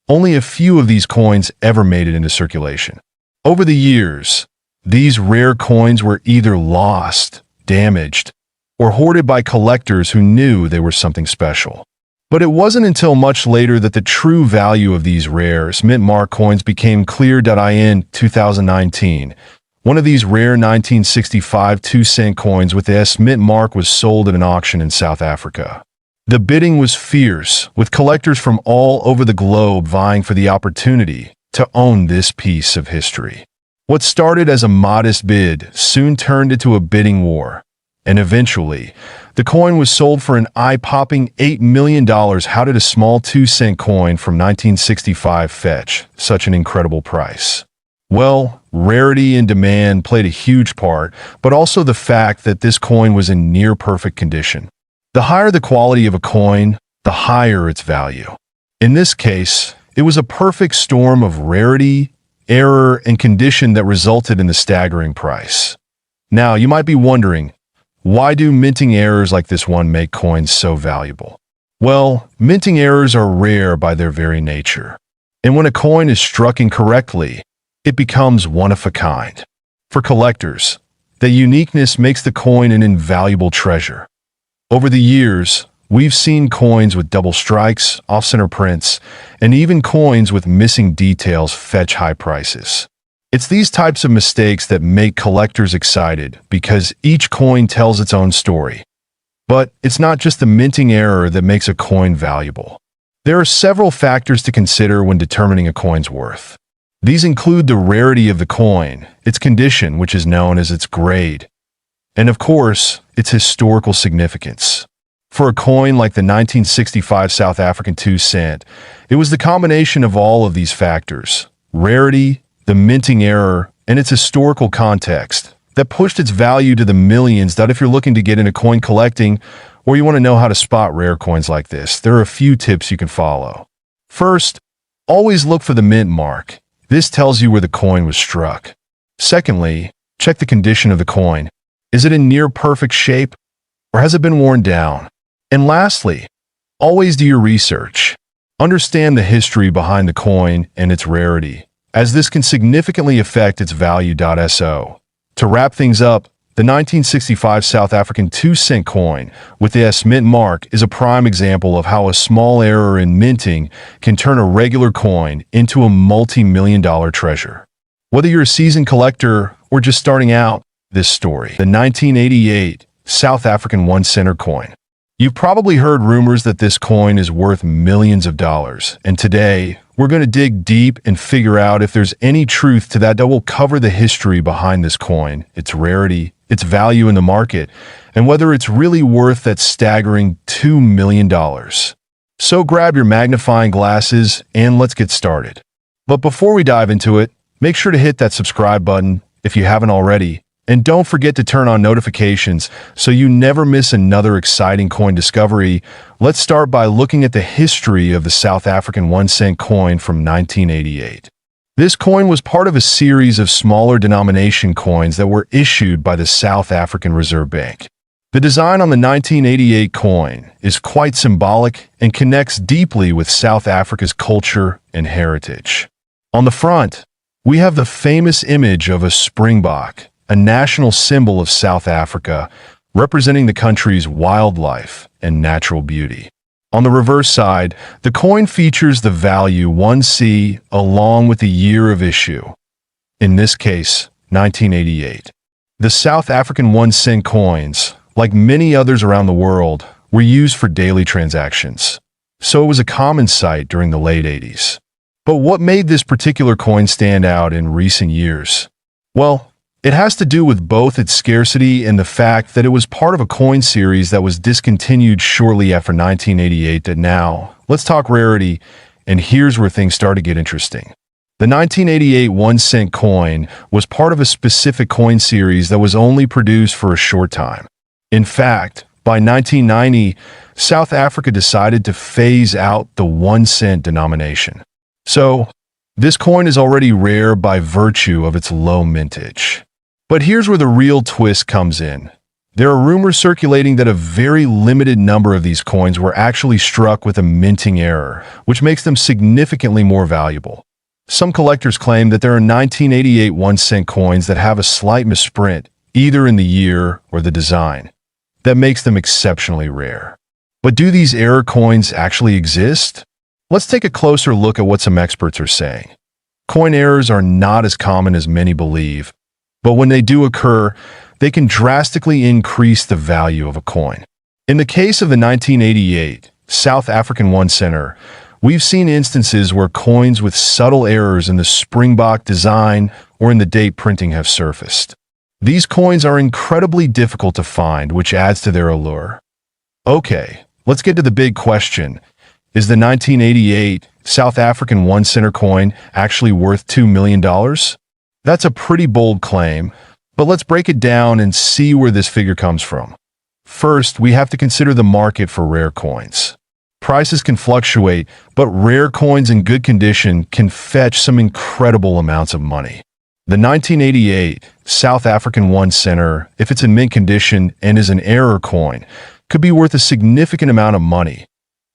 only a few of these coins ever made it into circulation. Over the years, these rare coins were either lost, damaged, or hoarded by collectors who knew they were something special. But it wasn't until much later that the true value of these rare mint mark coins became clear. In 2019, one of these rare 1965 2-cent coins with the S mint mark was sold at an auction in South Africa. The bidding was fierce, with collectors from all over the globe vying for the opportunity to own this piece of history. What started as a modest bid soon turned into a bidding war, And eventually, the coin was sold for an eye-popping $8 million. How did a small 2-cent coin from 1965 fetch such an incredible price? Well, rarity and demand played a huge part, but also the fact that this coin was in near-perfect condition. The higher the quality of a coin, the higher its value. In this case, it was a perfect storm of rarity, error, and condition that resulted in the staggering price. Now, you might be wondering, why do minting errors like this one make coins so valuable? Well, minting errors are rare by their very nature. And when a coin is struck incorrectly, it becomes one of a kind. For collectors, the uniqueness makes the coin an invaluable treasure. Over the years, we've seen coins with double strikes, off-center prints, and even coins with missing details fetch high prices. It's these types of mistakes that make collectors excited because each coin tells its own story. But it's not just the minting error that makes a coin valuable. There are several factors to consider when determining a coin's worth. These include the rarity of the coin, its condition, which is known as its grade, and of course, its historical significance. For a coin like the 1965 South African 2-cent, it was the combination of all of these factors, rarity, the minting error, and its historical context, that pushed its value to the millions. That if you're looking to get into coin collecting, or you want to know how to spot rare coins like this, there are a few tips you can follow. First, always look for the mint mark. This tells you where the coin was struck. Secondly, check the condition of the coin. Is it in near perfect shape, or has it been worn down? And lastly, always do your research. Understand the history behind the coin and its rarity, as this can significantly affect its value. So, to wrap things up, the 1965 South African 2-cent coin with the S mint mark is a prime example of how a small error in minting can turn a regular coin into a multi-million-dollar treasure. Whether you're a seasoned collector or just starting out, this story, the 1988 South African 1-center coin. You've probably heard rumors that this coin is worth millions of dollars, and today we're going to dig deep and figure out if there's any truth to that. We'll cover the history behind this coin, its rarity, its value in the market, and whether it's really worth that staggering $2 million. So grab your magnifying glasses and let's get started. But before we dive into it, make sure to hit that subscribe button if you haven't already, and don't forget to turn on notifications so you never miss another exciting coin discovery. Let's start by looking at the history of the South African 1-cent coin from 1988. This coin was part of a series of smaller denomination coins that were issued by the South African Reserve Bank. The design on the 1988 coin is quite symbolic and connects deeply with South Africa's culture and heritage. On the front, we have the famous image of a springbok, a national symbol of South Africa, representing the country's wildlife and natural beauty. On the reverse side, the coin features the value 1C along with the year of issue. In this case, 1988. The South African 1-cent coins, like many others around the world, were used for daily transactions, so it was a common sight during the late 80s. But what made this particular coin stand out in recent years? Well, it has to do with both its scarcity and the fact that it was part of a coin series that was discontinued shortly after 1988. Now, let's talk rarity, and here's where things start to get interesting. The 1988 1-cent coin was part of a specific coin series that was only produced for a short time. In fact, by 1990, South Africa decided to phase out the 1-cent denomination. So, this coin is already rare by virtue of its low mintage. But here's where the real twist comes in. There are rumors circulating that a very limited number of these coins were actually struck with a minting error, which makes them significantly more valuable. Some collectors claim that there are 1988 1-cent coins that have a slight misprint, either in the year or the design, that makes them exceptionally rare. But do these error coins actually exist? Let's take a closer look at what some experts are saying. Coin errors are not as common as many believe, but when they do occur, they can drastically increase the value of a coin. In the case of the 1988 South African 1-center, we've seen instances where coins with subtle errors in the springbok design or in the date printing have surfaced. These coins are incredibly difficult to find, which adds to their allure. Okay, let's get to the big question. Is the 1988 South African 1 center coin actually worth $2 million? That's a pretty bold claim, but let's break it down and see where this figure comes from. First, we have to consider the market for rare coins. Prices can fluctuate, but rare coins in good condition can fetch some incredible amounts of money. The 1988 South African 1 center, if it's in mint condition and is an error coin, could be worth a significant amount of money,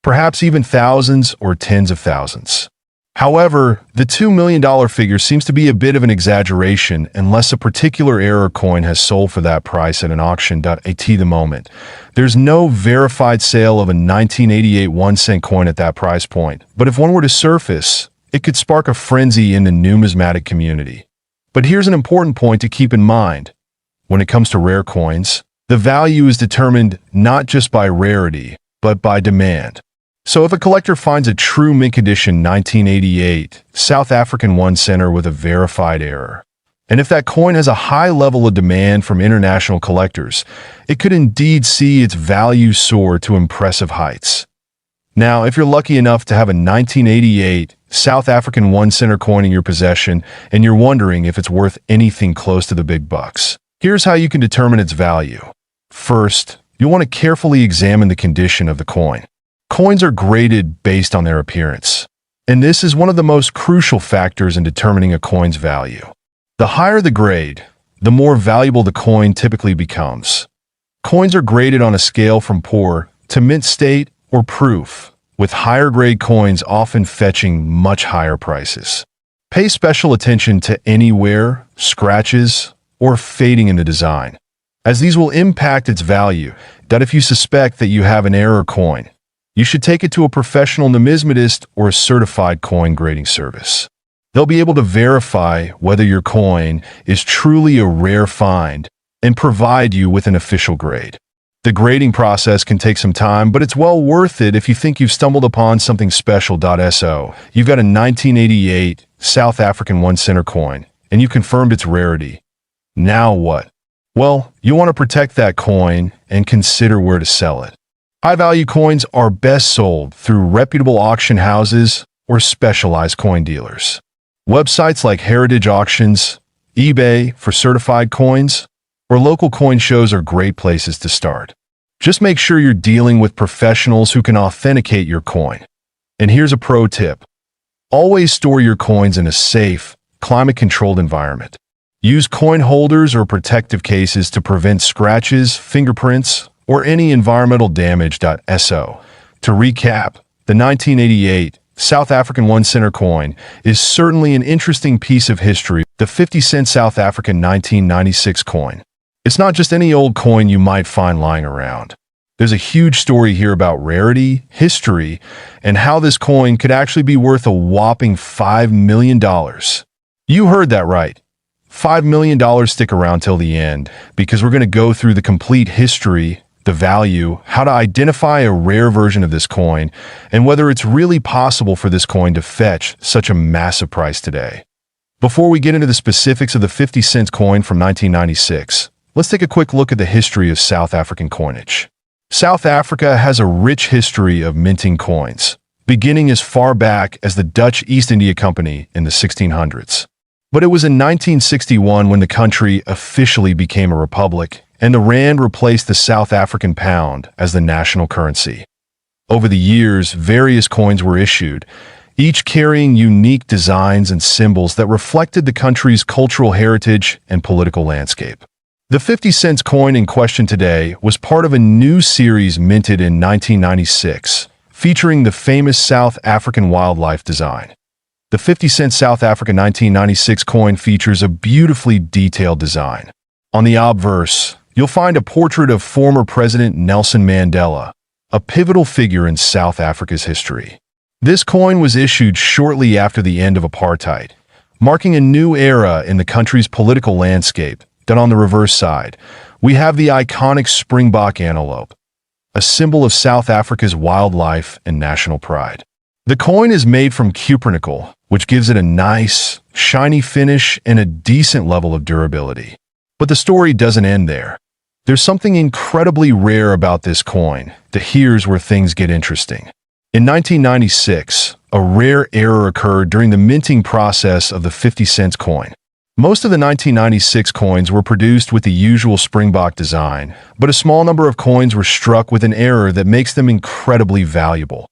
perhaps even thousands or tens of thousands. However, the $2 million figure seems to be a bit of an exaggeration unless a particular error coin has sold for that price at an auction. At the moment, there's no verified sale of a 1988 1-cent coin at that price point, but if one were to surface, it could spark a frenzy in the numismatic community. But here's an important point to keep in mind. When it comes to rare coins, the value is determined not just by rarity, but by demand. So if a collector finds a true mint condition 1988 South African 1 center with a verified error, and if that coin has a high level of demand from international collectors, it could indeed see its value soar to impressive heights. Now, if you're lucky enough to have a 1988 South African 1 center coin in your possession and you're wondering if it's worth anything close to the big bucks, here's how you can determine its value. First, you'll want to carefully examine the condition of the coin. Coins are graded based on their appearance, and this is one of the most crucial factors in determining a coin's value. The higher the grade, the more valuable the coin typically becomes. Coins are graded on a scale from poor to mint state or proof, with higher grade coins often fetching much higher prices. Pay special attention to any wear, scratches, or fading in the design, as these will impact its value. That if you suspect that you have an error coin, you should take it to a professional numismatist or a certified coin grading service. They'll be able to verify whether your coin is truly a rare find and provide you with an official grade. The grading process can take some time, but it's well worth it if you think you've stumbled upon something special. So, you've got a 1988 South African 1 center coin, and you confirmed its rarity. Now what? Well, you want to protect that coin and consider where to sell it. High-value coins are best sold through reputable auction houses or specialized coin dealers. Websites like Heritage Auctions, eBay for certified coins, or local coin shows are great places to start. Just make sure you're dealing with professionals who can authenticate your coin. And here's a pro tip. Always store your coins in a safe, climate-controlled environment. Use coin holders or protective cases to prevent scratches, fingerprints, or any environmental damage. To recap, the 1988 South African 1 center coin is certainly an interesting piece of history. The 50-cent South African 1996 coin. It's not just any old coin you might find lying around. There's a huge story here about rarity, history, and how this coin could actually be worth a whopping $5 million. You heard that right. $5 million. Stick around till the end, because we're going to go through the complete history, the value, how to identify a rare version of this coin, and whether it's really possible for this coin to fetch such a massive price today. Before we get into the specifics of the 50-cent coin from 1996, let's take a quick look at the history of South African coinage. South Africa has a rich history of minting coins, beginning as far back as the Dutch East India Company in the 1600s. But it was in 1961 when the country officially became a republic, and the rand replaced the South African pound as the national currency. Over the years, various coins were issued, each carrying unique designs and symbols that reflected the country's cultural heritage and political landscape. The 50-cent coin in question today was part of a new series minted in 1996, featuring the famous South African wildlife design. The 50-cent South African 1996 coin features a beautifully detailed design. On the obverse, you'll find a portrait of former President Nelson Mandela, a pivotal figure in South Africa's history. This coin was issued shortly after the end of apartheid, marking a new era in the country's political landscape. Then on the reverse side, we have the iconic springbok antelope, a symbol of South Africa's wildlife and national pride. The coin is made from cupronickel, which gives it a nice, shiny finish and a decent level of durability. But the story doesn't end there. There's something incredibly rare about this coin. Here's where things get interesting. In 1996, a rare error occurred during the minting process of the 50-cent coin. Most of the 1996 coins were produced with the usual springbok design, but a small number of coins were struck with an error that makes them incredibly valuable.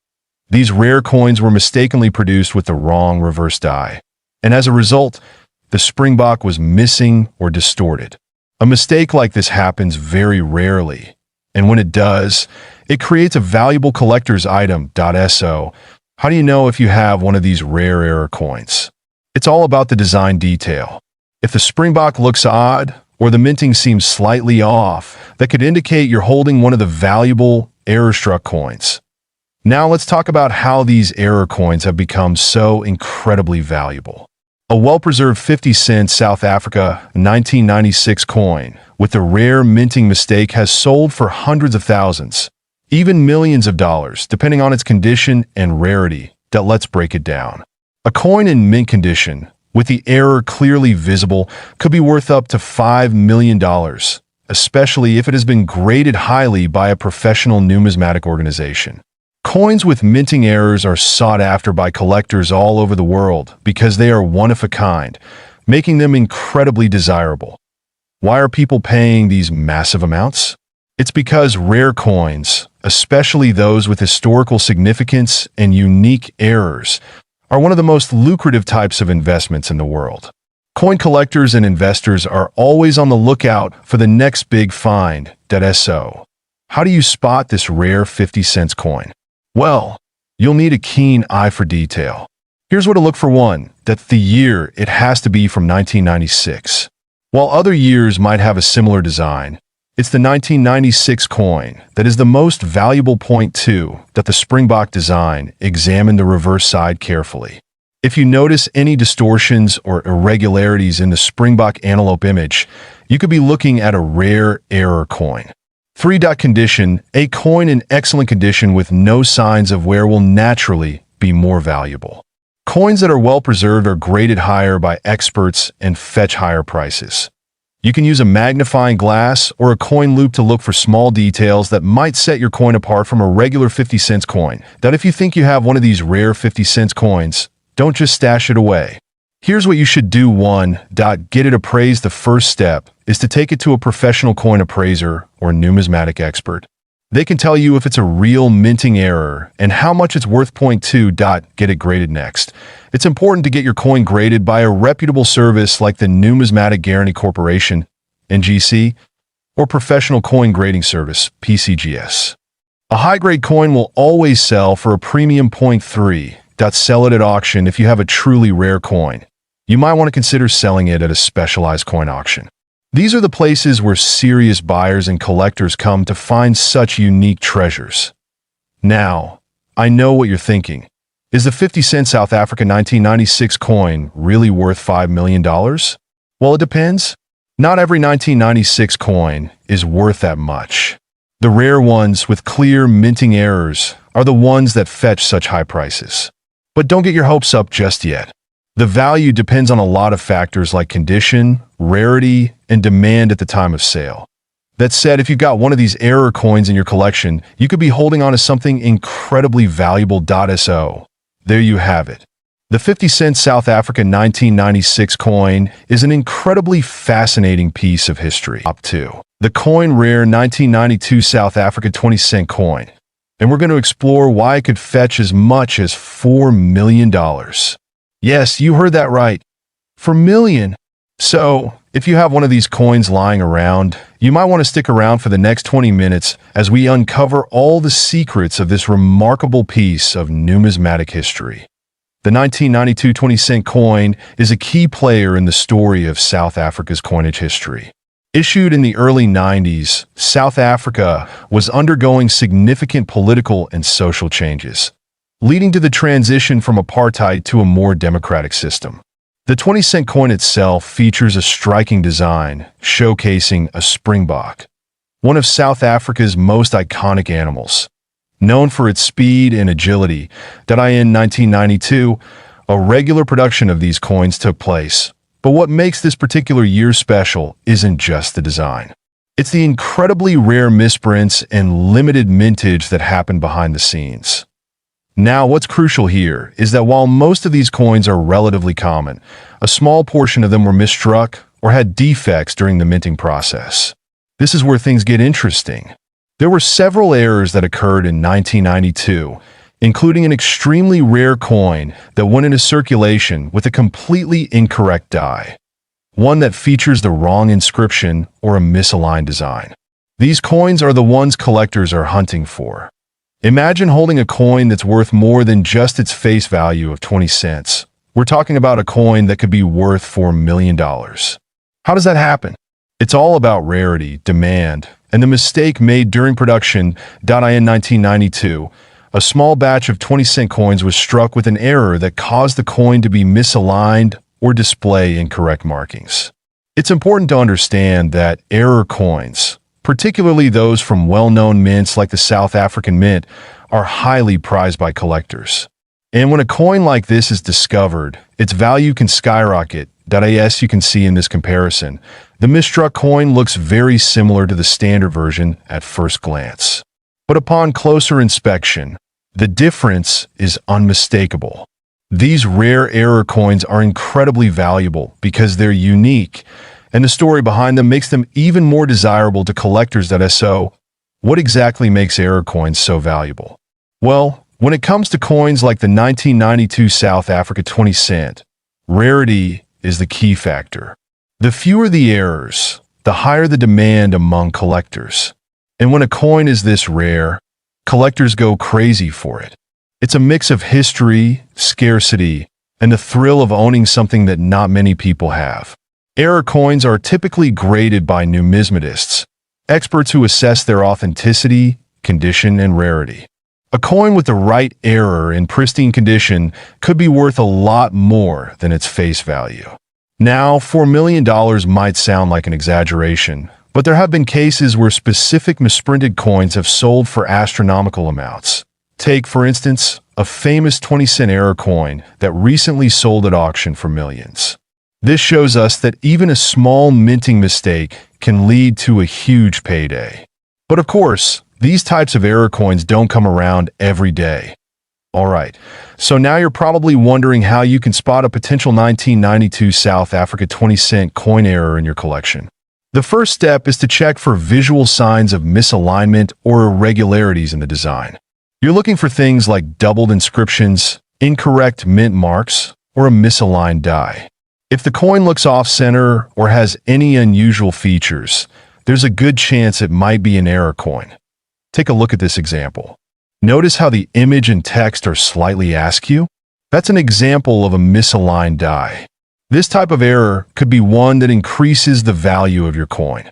These rare coins were mistakenly produced with the wrong reverse die, and as a result, the springbok was missing or distorted. A mistake like this happens very rarely, and when it does, it creates a valuable collector's item. So, how do you know if you have one of these rare error coins? It's all about the design detail. If the springbok looks odd, or the minting seems slightly off, that could indicate you're holding one of the valuable error-struck coins. Now let's talk about how these error coins have become so incredibly valuable. A well-preserved 50-cent South Africa 1996 coin with a rare minting mistake has sold for hundreds of thousands, even millions of dollars, depending on its condition and rarity. Let's break it down. A coin in mint condition, with the error clearly visible, could be worth up to $5 million, especially if it has been graded highly by a professional numismatic organization. Coins with minting errors are sought after by collectors all over the world because they are one of a kind, making them incredibly desirable. Why are people paying these massive amounts? It's because rare coins, especially those with historical significance and unique errors, are one of the most lucrative types of investments in the world. Coin collectors and investors are always on the lookout for the next big find. So, how do you spot this rare 50-cent coin? Well, you'll need a keen eye for detail. Here's where to look for one. The year, it has to be from 1996. While other years might have a similar design, it's the 1996 coin that is the most valuable. Point 2, the springbok design. Examine the reverse side carefully. If you notice any distortions or irregularities in the springbok antelope image, you could be looking at a rare error coin. 3. Condition. A coin in excellent condition with no signs of wear will naturally be more valuable. Coins that are well preserved are graded higher by experts and fetch higher prices. You can use a magnifying glass or a coin loop to look for small details that might set your coin apart from a regular 50-cent coin. If you think you have one of these rare 50-cent coins, don't just stash it away. Here's what you should do. 1. Get it appraised. The first step is to take it to a professional coin appraiser or numismatic expert. They can tell you if it's a real minting error and how much it's worth. Point 2. Get it graded next. It's important to get your coin graded by a reputable service like the Numismatic Guarantee Corporation, NGC, or Professional Coin Grading Service, PCGS. A high-grade coin will always sell for a premium. Point 3. Sell it at auction. If you have a truly rare coin, you might want to consider selling it at a specialized coin auction. These are the places where serious buyers and collectors come to find such unique treasures. Now, I know what you're thinking. Is the 50-cent South Africa 1996 coin really worth $5 million? Well, it depends. Not every 1996 coin is worth that much. The rare ones with clear minting errors are the ones that fetch such high prices. But don't get your hopes up just yet. The value depends on a lot of factors like condition, rarity, and demand at the time of sale. That said, if you've got one of these error coins in your collection, you could be holding on to something incredibly valuable. So, there you have it. The 50-cent South Africa 1996 coin is an incredibly fascinating piece of history. Top 2. The coin rare 1992 South Africa 20-cent coin. And we're going to explore why it could fetch as much as $4 million. Yes, you heard that right. $4 million. So, if you have one of these coins lying around, you might want to stick around for the next 20 minutes as we uncover all the secrets of this remarkable piece of numismatic history. The 1992 20-cent coin is a key player in the story of South Africa's coinage history. Issued in the early 90s, South Africa was undergoing significant political and social changes, leading to the transition from apartheid to a more democratic system. The 20-cent coin itself features a striking design, showcasing a springbok, one of South Africa's most iconic animals. Known for its speed and agility, in 1992, a regular production of these coins took place, But what makes this particular year special isn't just the design. It's the incredibly rare misprints and limited mintage that happen behind the scenes. Now, what's crucial here is that while most of these coins are relatively common, a small portion of them were misstruck or had defects during the minting process. This is where things get interesting. There were several errors that occurred in 1992, including an extremely rare coin that went into circulation with a completely incorrect die, one that features the wrong inscription or a misaligned design. These coins are the ones collectors are hunting for. Imagine holding a coin that's worth more than just its face value of 20 cents. We're talking about a coin that could be worth $4 million. How does that happen? It's all about rarity, demand, and the mistake made during production. In 1992, a small batch of 20-cent coins was struck with an error that caused the coin to be misaligned or display incorrect markings. It's important to understand that error coins, particularly those from well-known mints like the South African Mint, are highly prized by collectors. And when a coin like this is discovered, its value can skyrocket. As you can see in this comparison, the misstruck coin looks very similar to the standard version at first glance. But upon closer inspection, the difference is unmistakable. These rare error coins are incredibly valuable because they're unique, and the story behind them makes them even more desirable to collectors. So, what exactly makes error coins so valuable? Well, when it comes to coins like the 1992 South Africa 20 cent, rarity is the key factor. The fewer the errors, the higher the demand among collectors. And when a coin is this rare, collectors go crazy for it. It's a mix of history, scarcity, and the thrill of owning something that not many people have. Error coins are typically graded by numismatists, experts who assess their authenticity, condition, and rarity. A coin with the right error in pristine condition could be worth a lot more than its face value. Now, $4 million might sound like an exaggeration, but there have been cases where specific misprinted coins have sold for astronomical amounts. Take, for instance, a famous 20-cent error coin that recently sold at auction for millions. This shows us that even a small minting mistake can lead to a huge payday. But of course, these types of error coins don't come around every day. Alright, so now you're probably wondering how you can spot a potential 1992 South Africa 20-cent coin error in your collection. The first step is to check for visual signs of misalignment or irregularities in the design. You're looking for things like doubled inscriptions, incorrect mint marks, or a misaligned die. If the coin looks off-center or has any unusual features, there's a good chance it might be an error coin. Take a look at this example. Notice how the image and text are slightly askew? That's an example of a misaligned die. This type of error could be one that increases the value of your coin.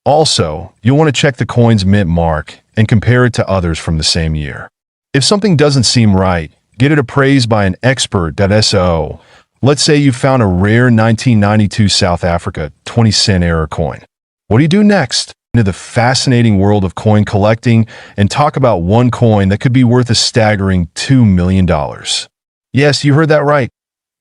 Also, you'll want to check the coin's mint mark and compare it to others from the same year. If something doesn't seem right, get it appraised by an expert. So, let's say you found a rare 1992 South Africa 20-cent error coin. What do you do next? Into the fascinating world of coin collecting and talk about one coin that could be worth a staggering $2 million. Yes, you heard that right.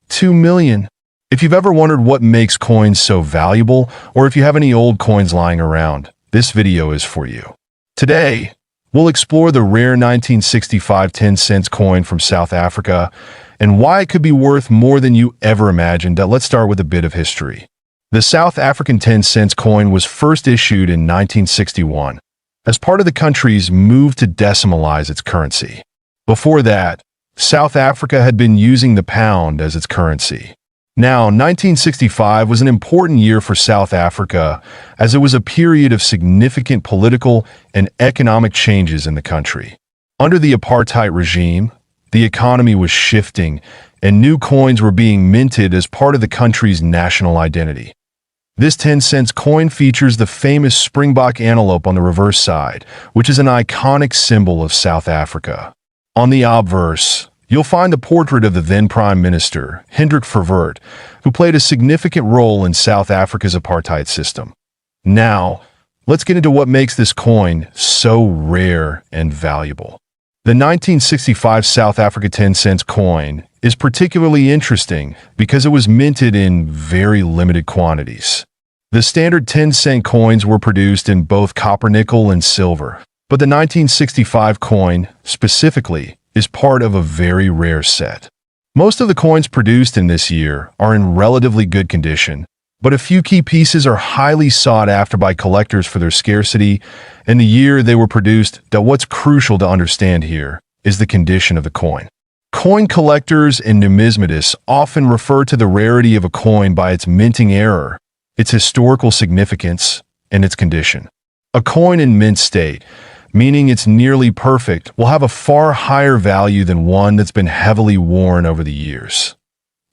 $2 million. If you've ever wondered what makes coins so valuable, or if you have any old coins lying around, this video is for you. Today, we'll explore the rare 1965 10-cent coin from South Africa and why it could be worth more than you ever imagined. Let's start with a bit of history. The South African 10-cent coin was first issued in 1961 as part of the country's move to decimalize its currency. Before that, South Africa had been using the pound as its currency. Now, 1965 was an important year for South Africa as it was a period of significant political and economic changes in the country. Under the apartheid regime, the economy was shifting and new coins were being minted as part of the country's national identity. This 10-cent coin features the famous springbok antelope on the reverse side, which is an iconic symbol of South Africa. On the obverse, you'll find the portrait of the then Prime Minister, Hendrik Verwoerd, who played a significant role in South Africa's apartheid system. Now, let's get into what makes this coin so rare and valuable. The 1965 South Africa 10-cent coin is particularly interesting because it was minted in very limited quantities. The standard 10-cent coins were produced in both copper, nickel, and silver, but the 1965 coin, specifically, is part of a very rare set. Most of the coins produced in this year are in relatively good condition, but a few key pieces are highly sought after by collectors for their scarcity and the year they were produced. That what's crucial to understand here is the condition of the coin. Coin collectors and numismatists often refer to the rarity of a coin by its minting era, its historical significance, and its condition. A coin in mint state, meaning it's nearly perfect, will have a far higher value than one that's been heavily worn over the years.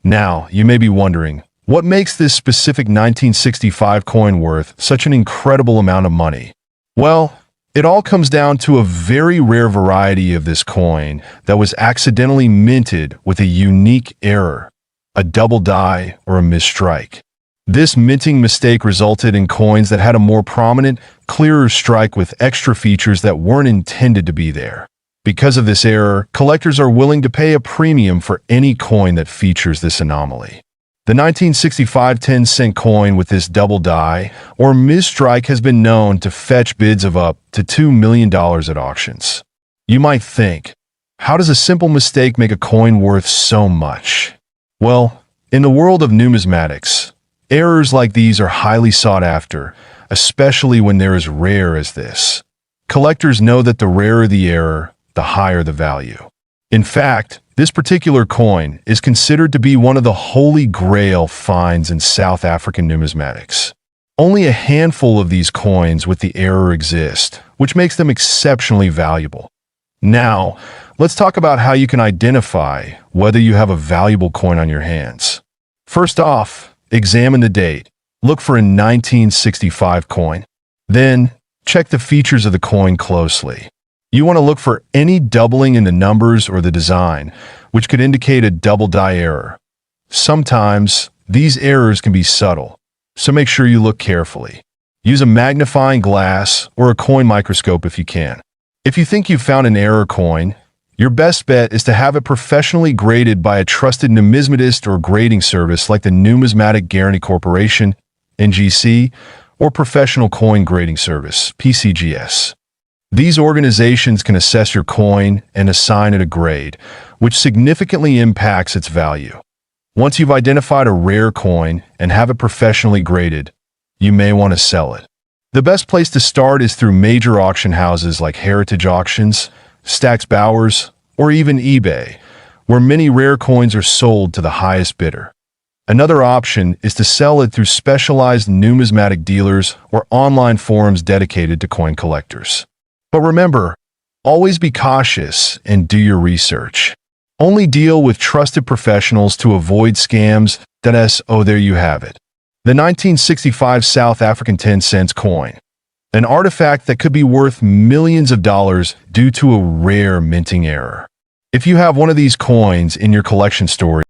Now, you may be wondering, what makes this specific 1965 coin worth such an incredible amount of money? Well, it all comes down to a very rare variety of this coin that was accidentally minted with a unique error, a double die or a misstrike. This minting mistake resulted in coins that had a more prominent, clearer strike with extra features that weren't intended to be there. Because of this error, collectors are willing to pay a premium for any coin that features this anomaly. The 1965 10-cent coin with this double die or misstrike has been known to fetch bids of up to $2 million at auctions. You might think, how does a simple mistake make a coin worth so much? Well, in the world of numismatics, errors like these are highly sought after, especially when they're as rare as this. Collectors know that the rarer the error, the higher the value. In fact, this particular coin is considered to be one of the holy grail finds in South African numismatics. Only a handful of these coins with the error exist, which makes them exceptionally valuable. Now, let's talk about how you can identify whether you have a valuable coin on your hands. First off, examine the date. Look for a 1965 coin. Then, check the features of the coin closely. You want to look for any doubling in the numbers or the design, which could indicate a double die error. Sometimes, these errors can be subtle, so make sure you look carefully. Use a magnifying glass or a coin microscope if you can. If you think you've found an error coin, your best bet is to have it professionally graded by a trusted numismatist or grading service like the Numismatic Guarantee Corporation, NGC, or Professional Coin Grading Service, PCGS. These organizations can assess your coin and assign it a grade, which significantly impacts its value. Once you've identified a rare coin and have it professionally graded, you may want to sell it. The best place to start is through major auction houses like Heritage Auctions, Stack's Bowers, or even eBay, where many rare coins are sold to the highest bidder. Another option is to sell it through specialized numismatic dealers or online forums dedicated to coin collectors. But remember, always be cautious and do your research. Only deal with trusted professionals to avoid scams. There you have it. The 1965 South African 10-cent coin. An artifact that could be worth millions of dollars due to a rare minting error. If you have one of these coins in your collection store,